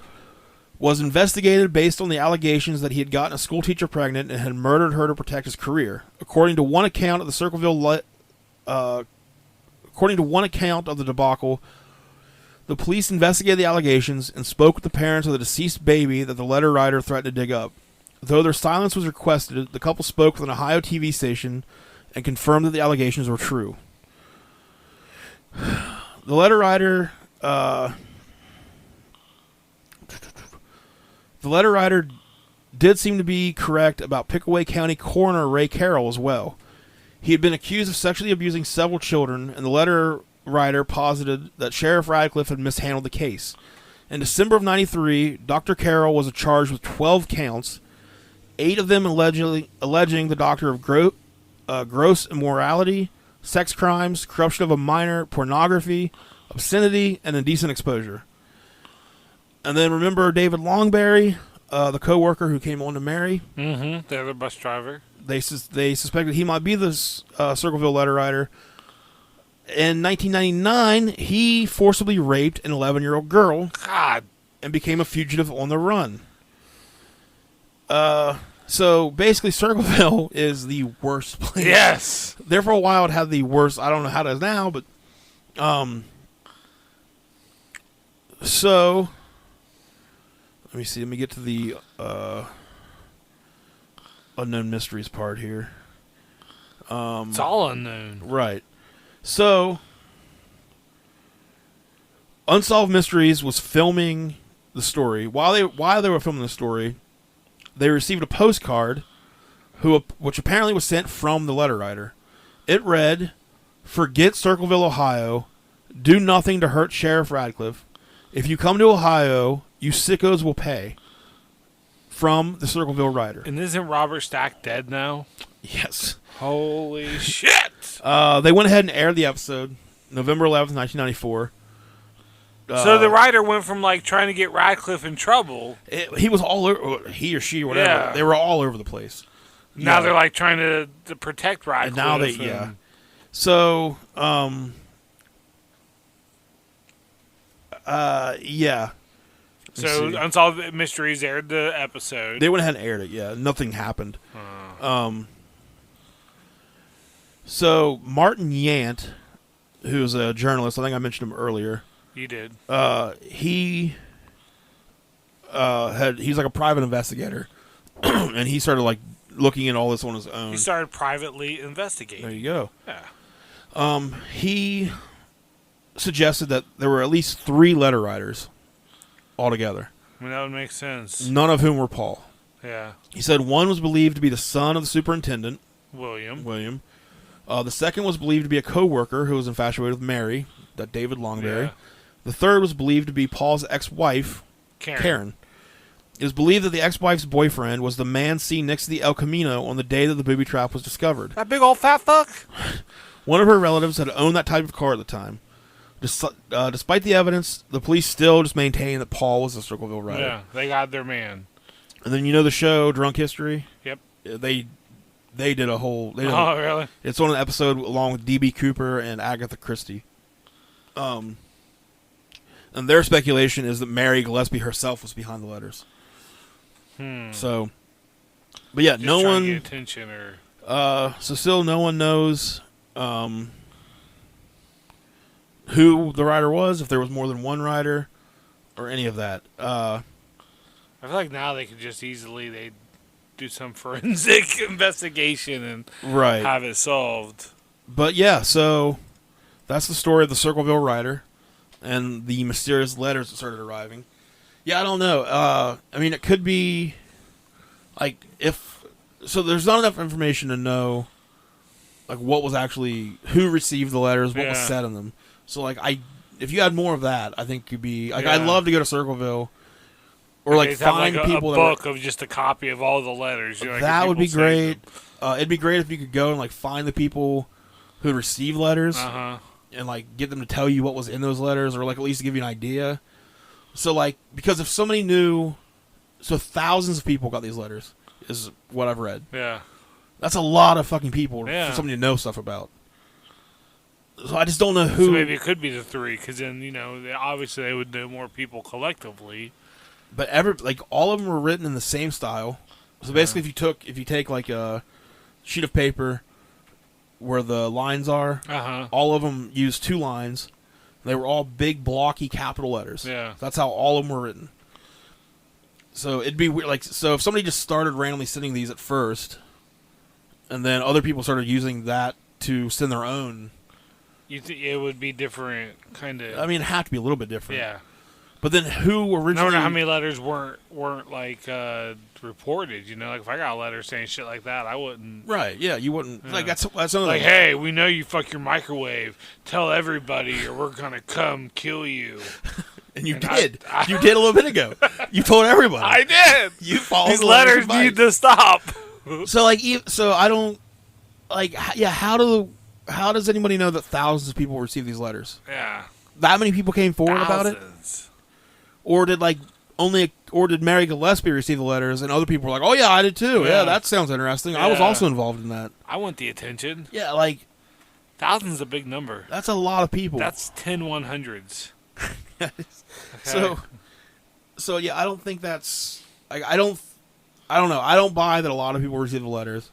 [SPEAKER 1] was investigated based on the allegations that he had gotten a schoolteacher pregnant and had murdered her to protect his career. According to one account of the Circleville, according to one account of the debacle, the police investigated the allegations and spoke with the parents of the deceased baby that the letter writer threatened to dig up. Though their silence was requested, the couple spoke with an Ohio TV station and confirmed that the allegations were true. The letter writer, did seem to be correct about Pickaway County Coroner Ray Carroll as well. He had been accused of sexually abusing several children, and the letter writer posited that Sheriff Radcliffe had mishandled the case. In December of 93, Dr. Carroll was charged with 12 counts, 8 of them alleging the doctor of gross immorality, sex crimes, corruption of a minor, pornography, obscenity, and indecent exposure. And then remember David Longberry, the co-worker who came on to Mary?
[SPEAKER 2] Mm-hmm. The other bus driver.
[SPEAKER 1] They suspected he might be the Circleville letter writer. In 1999, he forcibly raped an 11-year-old girl.
[SPEAKER 2] God.
[SPEAKER 1] And became a fugitive on the run. So basically, Circleville is the worst place.
[SPEAKER 2] Yes.
[SPEAKER 1] There for a while, it had the worst. I don't know how it is now, but so let me see. Let me get to the unknown mysteries part here.
[SPEAKER 2] It's all unknown,
[SPEAKER 1] right? So, Unsolved Mysteries was filming the story. While they were filming the story, they received a postcard, which apparently was sent from the letter writer. It read, "Forget Circleville, Ohio. Do nothing to hurt Sheriff Radcliffe. If you come to Ohio, you sickos will pay." From the Circleville writer.
[SPEAKER 2] And isn't Robert Stack dead now?
[SPEAKER 1] Yes.
[SPEAKER 2] Holy shit!
[SPEAKER 1] They went ahead and aired the episode, November 11th, 1994.
[SPEAKER 2] So the writer went from like trying to get Radcliffe in trouble.
[SPEAKER 1] He was all over, he or she, or whatever.
[SPEAKER 2] Yeah.
[SPEAKER 1] They were all over the place.
[SPEAKER 2] Now they're like trying to protect Radcliffe.
[SPEAKER 1] And now So, yeah.
[SPEAKER 2] So Unsolved Mysteries aired the episode.
[SPEAKER 1] They went ahead and aired it. Yeah, nothing happened. So Martin Yant, who's a journalist, I think I mentioned him earlier.
[SPEAKER 2] You did.
[SPEAKER 1] He's like a private investigator, and he started like looking at all this on his own.
[SPEAKER 2] He started privately investigating.
[SPEAKER 1] There you go.
[SPEAKER 2] Yeah.
[SPEAKER 1] He suggested that there were at least 3 letter writers altogether.
[SPEAKER 2] I mean, that would make sense.
[SPEAKER 1] None of whom were Paul.
[SPEAKER 2] Yeah.
[SPEAKER 1] He said one was believed to be the son of the superintendent,
[SPEAKER 2] William.
[SPEAKER 1] The second was believed to be a co-worker who was infatuated with Mary, that David Longberry.
[SPEAKER 2] Yeah.
[SPEAKER 1] The third was believed to be Paul's ex-wife, Karen. It was believed that the ex-wife's boyfriend was the man seen next to the El Camino on the day that the booby trap was discovered.
[SPEAKER 2] That big old fat fuck?
[SPEAKER 1] One of her relatives had owned that type of car at the time. Despite the evidence, the police still just maintained that Paul was the Circleville writer.
[SPEAKER 2] Yeah, they got their man.
[SPEAKER 1] And then you know the show Drunk History?
[SPEAKER 2] Yep.
[SPEAKER 1] They did a whole...
[SPEAKER 2] Oh, really?
[SPEAKER 1] It's on an episode along with D.B. Cooper and Agatha Christie. And their speculation is that Mary Gillespie herself was behind the letters. So, but yeah,
[SPEAKER 2] Just
[SPEAKER 1] no one...
[SPEAKER 2] to get attention or...
[SPEAKER 1] So still no one knows who the writer was, if there was more than one writer, or any of that.
[SPEAKER 2] I feel like now they could just easily... do some forensic investigation and have it solved.
[SPEAKER 1] But yeah, so that's the story of the Circleville writer and the mysterious letters that started arriving. Yeah, I don't know. I mean, it could be like so there's not enough information to know like what was actually who received the letters, what was said in them. So like if you had more of that, I think could be like I'd love to go to Circleville or like find
[SPEAKER 2] like
[SPEAKER 1] people
[SPEAKER 2] a book of just a copy of all the letters. You know,
[SPEAKER 1] that would be great. It'd be great if you could go and like find the people who received letters and like get them to tell you what was in those letters, or like at least give you an idea. So like because if somebody knew, so thousands of people got these letters is what I've read.
[SPEAKER 2] Yeah,
[SPEAKER 1] that's a lot of fucking people for somebody to know stuff about. So I just don't know who.
[SPEAKER 2] So maybe it could be the three, because then obviously they would know more people collectively.
[SPEAKER 1] But all of them were written in the same style. So basically, if you take like a sheet of paper where the lines are, all of them use 2 lines. They were all big, blocky capital letters.
[SPEAKER 2] Yeah,
[SPEAKER 1] that's how all of them were written. So it'd be weird. Like, so if somebody just started randomly sending these at first, and then other people started using that to send their own,
[SPEAKER 2] you think it would be different, kind of?
[SPEAKER 1] I mean, it had to be a little bit different.
[SPEAKER 2] Yeah.
[SPEAKER 1] But then who originally? I
[SPEAKER 2] don't know how many letters weren't like reported. Like if I got a letter saying shit like that, I wouldn't.
[SPEAKER 1] Right? Yeah, you wouldn't. Yeah. Like that's another
[SPEAKER 2] like, hey, we know you fuck your microwave. Tell everybody, or we're gonna come kill you.
[SPEAKER 1] And you did. You did a little bit ago. You told everybody.
[SPEAKER 2] I did.
[SPEAKER 1] You followed
[SPEAKER 2] these letters need to stop.
[SPEAKER 1] So I don't like. Yeah, how does anybody know that thousands of people received these letters?
[SPEAKER 2] Yeah,
[SPEAKER 1] that many people came forward about it. Or did Mary Gillespie receive the letters and other people were like, oh yeah, I did too. Yeah, that sounds interesting. I was also involved in that.
[SPEAKER 2] I want the attention.
[SPEAKER 1] Yeah, like
[SPEAKER 2] thousands is a big number.
[SPEAKER 1] That's a lot of people.
[SPEAKER 2] That's 10 100s.
[SPEAKER 1] Okay. So yeah, I don't think that's like I don't know. I don't buy that a lot of people received the letters.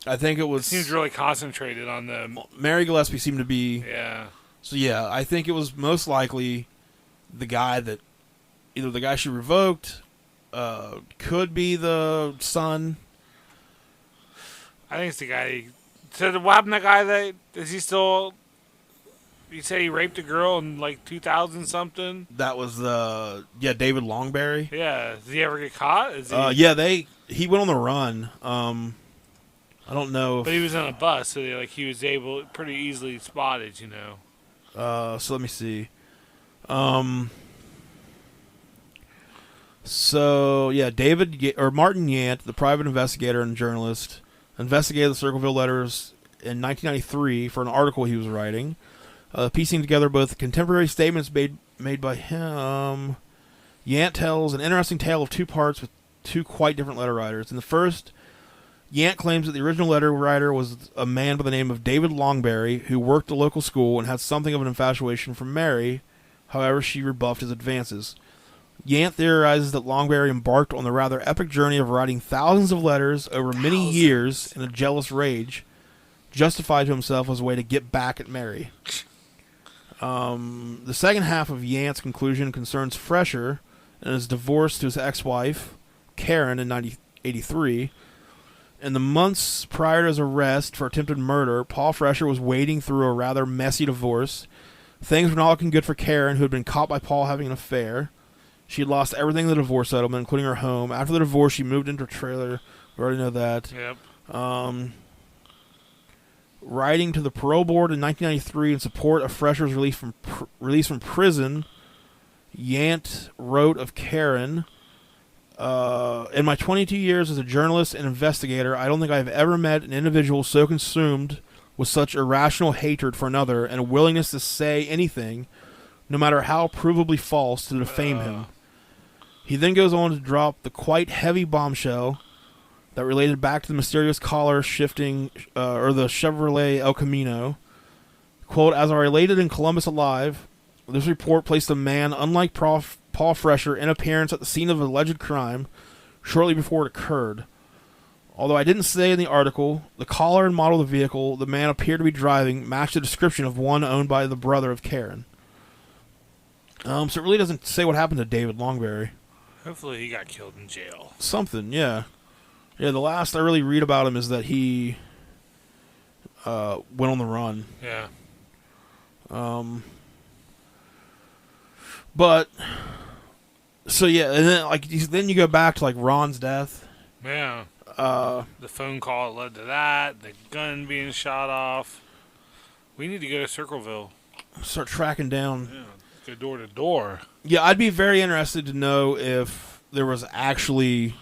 [SPEAKER 1] I think it
[SPEAKER 2] seems really concentrated on them.
[SPEAKER 1] Mary Gillespie seemed to be.
[SPEAKER 2] Yeah.
[SPEAKER 1] So yeah, I think it was most likely the guy that either the guy she revoked, could be the son.
[SPEAKER 2] I think it's the guy. So what happened to the guy that is he still? You say he raped a girl in like 2000 something.
[SPEAKER 1] That was David Longberry.
[SPEAKER 2] Yeah, did he ever get caught?
[SPEAKER 1] He went on the run. I don't know.
[SPEAKER 2] But he was on a bus, so he was able pretty easily spotted.
[SPEAKER 1] So let me see. So yeah, Martin Yant, the private investigator and journalist, investigated the Circleville letters in 1993 for an article he was writing, piecing together both contemporary statements made by him. Yant tells an interesting tale of 2 parts with 2 quite different letter writers. In the first, Yant claims that the original letter writer was a man by the name of David Longberry, who worked at a local school and had something of an infatuation for Mary. However, she rebuffed his advances. Yant theorizes that Longberry embarked on the rather epic journey of writing thousands of letters over many years in a jealous rage, justified to himself as a way to get back at Mary. The second half of Yant's conclusion concerns Fresher and his divorce to his ex-wife, Karen, in 1983. In the months prior to his arrest for attempted murder, Paul Fresher was wading through a rather messy divorce. Things were not looking good for Karen, who had been caught by Paul having an affair. She had lost everything in the divorce settlement, including her home. After the divorce, she moved into a trailer. We already know that.
[SPEAKER 2] Yep.
[SPEAKER 1] Writing to the parole board in 1993 in support of Fresher's release from prison, Yant wrote of Karen, in my 22 years as a journalist and investigator, I don't think I have ever met an individual so consumed with such irrational hatred for another and a willingness to say anything, no matter how provably false, to defame him. He then goes on to drop the quite heavy bombshell that related back to the mysterious collar shifting, or the Chevrolet El Camino. Quote, as I related in Columbus Alive, this report placed a man unlike Paul Fresher in appearance at the scene of alleged crime shortly before it occurred. Although I didn't say in the article, the collar and model of the vehicle the man appeared to be driving matched the description of one owned by the brother of Karen. So it really doesn't say what happened to David Longberry.
[SPEAKER 2] Hopefully he got killed in jail.
[SPEAKER 1] Something, yeah. Yeah, the last I really read about him is that he went on the run.
[SPEAKER 2] Yeah.
[SPEAKER 1] But so yeah, and then you go back to like Ron's death.
[SPEAKER 2] Yeah. The phone call that led to that. The gun being shot off. We need to go to Circleville.
[SPEAKER 1] Start tracking down.
[SPEAKER 2] Yeah. Go door to door.
[SPEAKER 1] Yeah, I'd be very interested to know if there was actually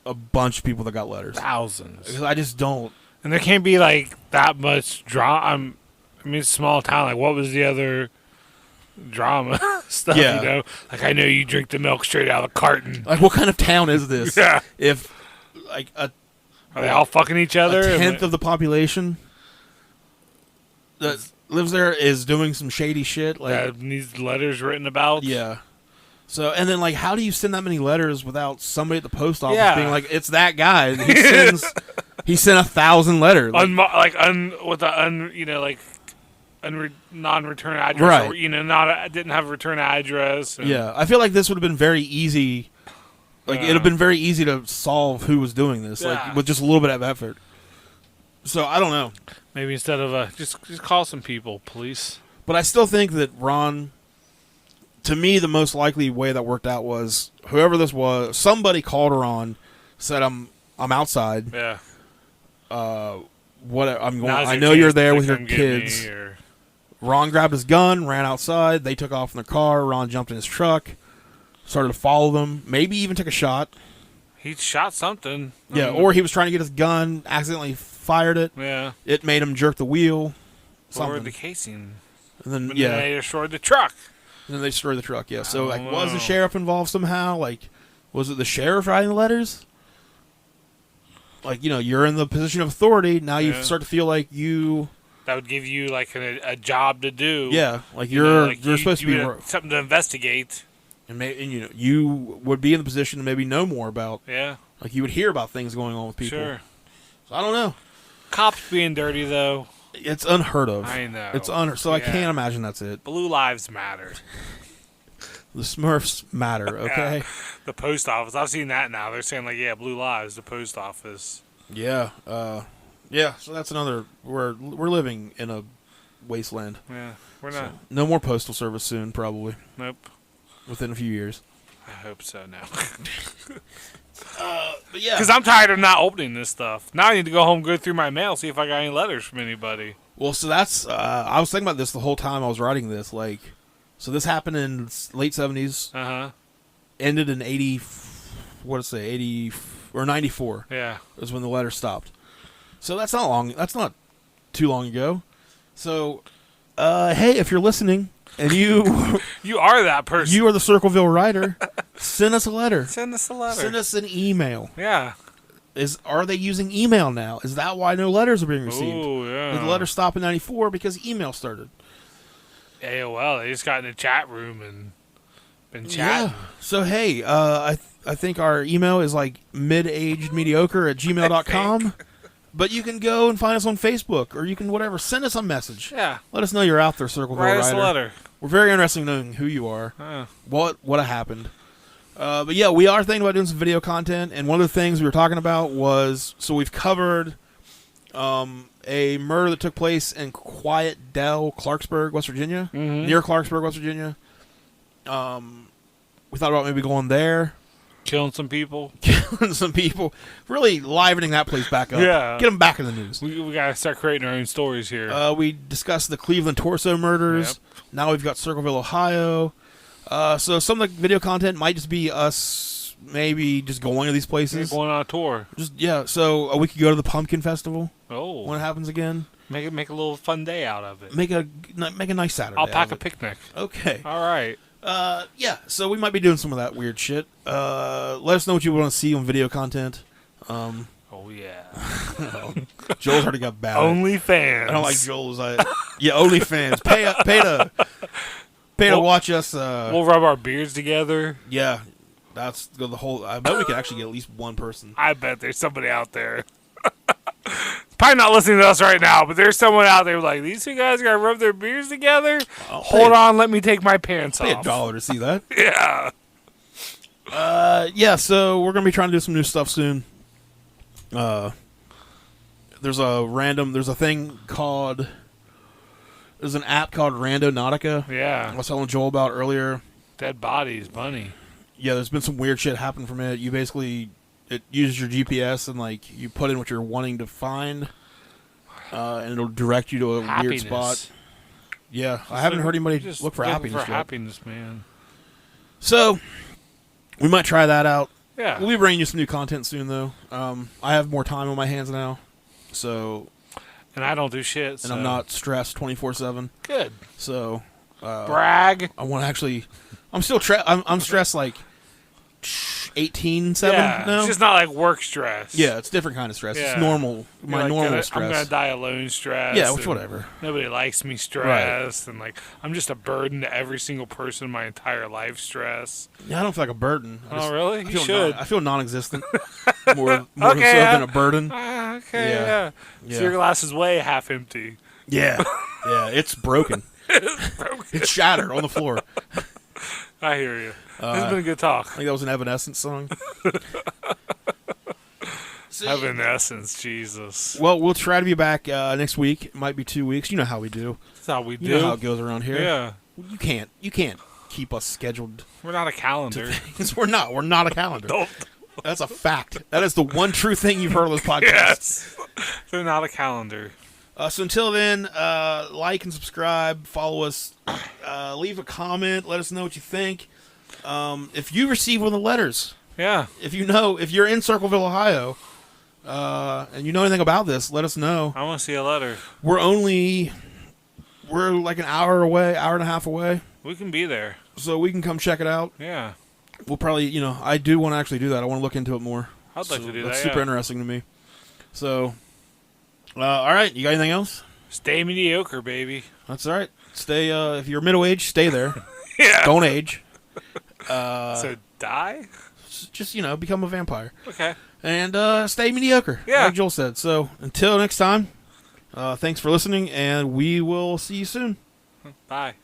[SPEAKER 1] a bunch of people that got letters.
[SPEAKER 2] Thousands.
[SPEAKER 1] Because I just don't.
[SPEAKER 2] And there can't be like that much drama. I mean, it's a small town. Like, what was the other drama stuff?
[SPEAKER 1] Yeah.
[SPEAKER 2] You know, like I know you drink the milk straight out of the carton.
[SPEAKER 1] Like, what kind of town is this?
[SPEAKER 2] Yeah.
[SPEAKER 1] If like
[SPEAKER 2] are they all fucking each other?
[SPEAKER 1] A tenth of the population that lives there is doing some shady shit. Like,
[SPEAKER 2] that needs letters written about.
[SPEAKER 1] Yeah. So, and then, like, how do you send that many letters without somebody at the post office being like, it's that guy? He sent 1,000 letters.
[SPEAKER 2] Like, with a non-return address.
[SPEAKER 1] Right.
[SPEAKER 2] Or, didn't have a return address.
[SPEAKER 1] Yeah. I feel like this would have been very easy. Like, it would have been very easy to solve who was doing this, like, with just a little bit of effort. So, I don't know.
[SPEAKER 2] Maybe instead of just call some people, police.
[SPEAKER 1] But I still think that Ron, to me, the most likely way that worked out was whoever this was, somebody called Ron, said, I'm outside.
[SPEAKER 2] Yeah.
[SPEAKER 1] I know you're there with your kids. Ron grabbed his gun, ran outside. They took off in their car. Ron jumped in his truck, started to follow them. Maybe even took a shot.
[SPEAKER 2] He shot something.
[SPEAKER 1] Yeah, or he was trying to get his gun, accidentally fired it.
[SPEAKER 2] Yeah.
[SPEAKER 1] It made him jerk the wheel.
[SPEAKER 2] Or the casing.
[SPEAKER 1] And then,
[SPEAKER 2] then they destroyed the truck.
[SPEAKER 1] And then they destroyed the truck, yeah. So, like, was the sheriff involved somehow? Like, was it the sheriff writing the letters? Like, you're in the position of authority. Now you start to feel like you...
[SPEAKER 2] That would give you, like, a job to do.
[SPEAKER 1] Yeah, like you're supposed to be...
[SPEAKER 2] something to investigate.
[SPEAKER 1] And you would be in the position to maybe know more about...
[SPEAKER 2] Yeah.
[SPEAKER 1] Like, you would hear about things going on with people.
[SPEAKER 2] Sure.
[SPEAKER 1] So, I don't know.
[SPEAKER 2] Cops being dirty, though.
[SPEAKER 1] It's unheard of.
[SPEAKER 2] I know.
[SPEAKER 1] It's so I can't imagine that's it.
[SPEAKER 2] Blue lives matter.
[SPEAKER 1] The Smurfs matter, okay?
[SPEAKER 2] Yeah. The post office. I've seen that now. They're saying, like, blue lives, the post office.
[SPEAKER 1] Yeah. Yeah, so that's another... We're living in a wasteland.
[SPEAKER 2] Yeah, we're not...
[SPEAKER 1] No more postal service soon, probably.
[SPEAKER 2] Nope.
[SPEAKER 1] Within a few years.
[SPEAKER 2] I hope so now.
[SPEAKER 1] But yeah.
[SPEAKER 2] Because I'm tired of not opening this stuff. Now I need to go home and go through my mail, see if I got any letters from anybody.
[SPEAKER 1] Well, so that's... I was thinking about this the whole time I was writing this. Like, so this happened in late 70s.
[SPEAKER 2] Uh-huh.
[SPEAKER 1] Ended in 80... What did I say? 80... Or 94.
[SPEAKER 2] Yeah.
[SPEAKER 1] Was when the letter stopped. So that's not long. That's not too long ago. So, hey, if you're listening... And you...
[SPEAKER 2] You are that person.
[SPEAKER 1] You are the Circleville writer. Send us a letter.
[SPEAKER 2] Send us a letter.
[SPEAKER 1] Send us an email.
[SPEAKER 2] Yeah.
[SPEAKER 1] Are they using email now? Is that why no letters are being received?
[SPEAKER 2] Oh, yeah.
[SPEAKER 1] Did the letter stop in 94 because email started?
[SPEAKER 2] AOL, they just got in the chat room and been chatting.
[SPEAKER 1] Yeah. So, hey, I think our email is like midagedmediocre@gmail.com. But you can go and find us on Facebook, or you can whatever. Send us a message.
[SPEAKER 2] Yeah.
[SPEAKER 1] Let us know you're out there, Circleville
[SPEAKER 2] Write
[SPEAKER 1] Writer.
[SPEAKER 2] us a letter.
[SPEAKER 1] We're very interested in knowing who you are, what happened. But yeah, we are thinking about doing some video content, and one of the things we were talking about was, so we've covered a murder that took place in Quiet Dell, Clarksburg, West Virginia, near Clarksburg, West Virginia. We thought about maybe going there.
[SPEAKER 2] Killing some people.
[SPEAKER 1] Really livening that place back up.
[SPEAKER 2] Yeah.
[SPEAKER 1] Get them back in the news.
[SPEAKER 2] We got to start creating our own stories here.
[SPEAKER 1] We discussed the Cleveland torso murders.
[SPEAKER 2] Yep.
[SPEAKER 1] Now we've got Circleville, Ohio. So some of the video content might just be us maybe just going to these places.
[SPEAKER 2] Going on a tour.
[SPEAKER 1] So we could go to the Pumpkin Festival.
[SPEAKER 2] Oh.
[SPEAKER 1] When it happens again.
[SPEAKER 2] Make a little fun day out of it.
[SPEAKER 1] Make a nice Saturday.
[SPEAKER 2] I'll pack a picnic.
[SPEAKER 1] Okay.
[SPEAKER 2] All right.
[SPEAKER 1] Yeah, so we might be doing some of that weird shit. Let us know what you want to see on video content.
[SPEAKER 2] Oh, yeah.
[SPEAKER 1] Joel's already got bad.
[SPEAKER 2] OnlyFans.
[SPEAKER 1] I don't like Joel's. Yeah, OnlyFans. Pay to watch us.
[SPEAKER 2] We'll rub our beards together.
[SPEAKER 1] Yeah, that's the whole... I bet we could actually get at least one person.
[SPEAKER 2] I bet there's somebody out there. Probably not listening to us right now, but there's someone out there like, these two guys got to rub their beards together? Hold on, let me take my pants
[SPEAKER 1] Pay
[SPEAKER 2] off.
[SPEAKER 1] $1 to see that.
[SPEAKER 2] Yeah.
[SPEAKER 1] Yeah, so we're going to be trying to do some new stuff soon. There's an app called Randonautica.
[SPEAKER 2] Yeah.
[SPEAKER 1] I was telling Joel about earlier.
[SPEAKER 2] Dead bodies, bunny.
[SPEAKER 1] Yeah, there's been some weird shit happen from it. You basically, it uses your GPS and like you put in what you're wanting to find, and it'll direct you to a weird spot. Yeah, I haven't heard anybody
[SPEAKER 2] just
[SPEAKER 1] look for happiness yet.
[SPEAKER 2] Happiness, man.
[SPEAKER 1] So, we might try that out.
[SPEAKER 2] Yeah.
[SPEAKER 1] We'll be bringing you some new content soon, though. I have more time on my hands now, so.
[SPEAKER 2] And I don't do shit.
[SPEAKER 1] And I'm not stressed 24/7.
[SPEAKER 2] Good.
[SPEAKER 1] So.
[SPEAKER 2] Brag.
[SPEAKER 1] I want to actually. I'm still. I'm stressed like 18/7 now.
[SPEAKER 2] It's just not like work stress.
[SPEAKER 1] Yeah, it's a different kind of stress.
[SPEAKER 2] Yeah.
[SPEAKER 1] It's normal. My normal stress.
[SPEAKER 2] I'm gonna die alone stress.
[SPEAKER 1] Yeah, which whatever.
[SPEAKER 2] Nobody likes me stress, and like I'm just a burden to every single person in my entire life stress.
[SPEAKER 1] Yeah, I don't feel like a burden.
[SPEAKER 2] Really? You should.
[SPEAKER 1] I feel non-existent. more so than a burden.
[SPEAKER 2] Okay. Yeah. So your glass is way half empty.
[SPEAKER 1] Yeah. Yeah. It's broken. It's shattered on the floor.
[SPEAKER 2] I hear you. This has been a good talk.
[SPEAKER 1] I think that was an Evanescence song.
[SPEAKER 2] Evanescence, Jesus.
[SPEAKER 1] Well, we'll try to be back next week. It might be 2 weeks. You know how we do.
[SPEAKER 2] That's how we do.
[SPEAKER 1] You know how it goes around here.
[SPEAKER 2] Yeah.
[SPEAKER 1] You can't keep us scheduled.
[SPEAKER 2] We're not a calendar.
[SPEAKER 1] We're not a calendar. That's a fact. That is the one true thing you've heard on this podcast.
[SPEAKER 2] Yes. They're not a calendar.
[SPEAKER 1] So until then, like and subscribe, follow us, leave a comment, let us know what you think. If you receive one of the letters, if you're in Circleville, Ohio, and you know anything about this, let us know.
[SPEAKER 2] I want to see a letter.
[SPEAKER 1] We're like an hour and a half away.
[SPEAKER 2] We can be there.
[SPEAKER 1] So we can come check it out.
[SPEAKER 2] Yeah.
[SPEAKER 1] We'll probably, I do want to actually do that. I want to look into it more.
[SPEAKER 2] I'd like to do that.
[SPEAKER 1] That's super interesting to me. So, all right. You got anything else?
[SPEAKER 2] Stay mediocre, baby.
[SPEAKER 1] That's all right. Stay, if you're middle-aged, stay there.
[SPEAKER 2] Yeah.
[SPEAKER 1] Don't age.
[SPEAKER 2] So die?
[SPEAKER 1] Just, become a vampire.
[SPEAKER 2] Okay.
[SPEAKER 1] And stay mediocre.
[SPEAKER 2] Yeah.
[SPEAKER 1] Like Joel said. So, until next time, thanks for listening, and we will see you soon.
[SPEAKER 2] Bye.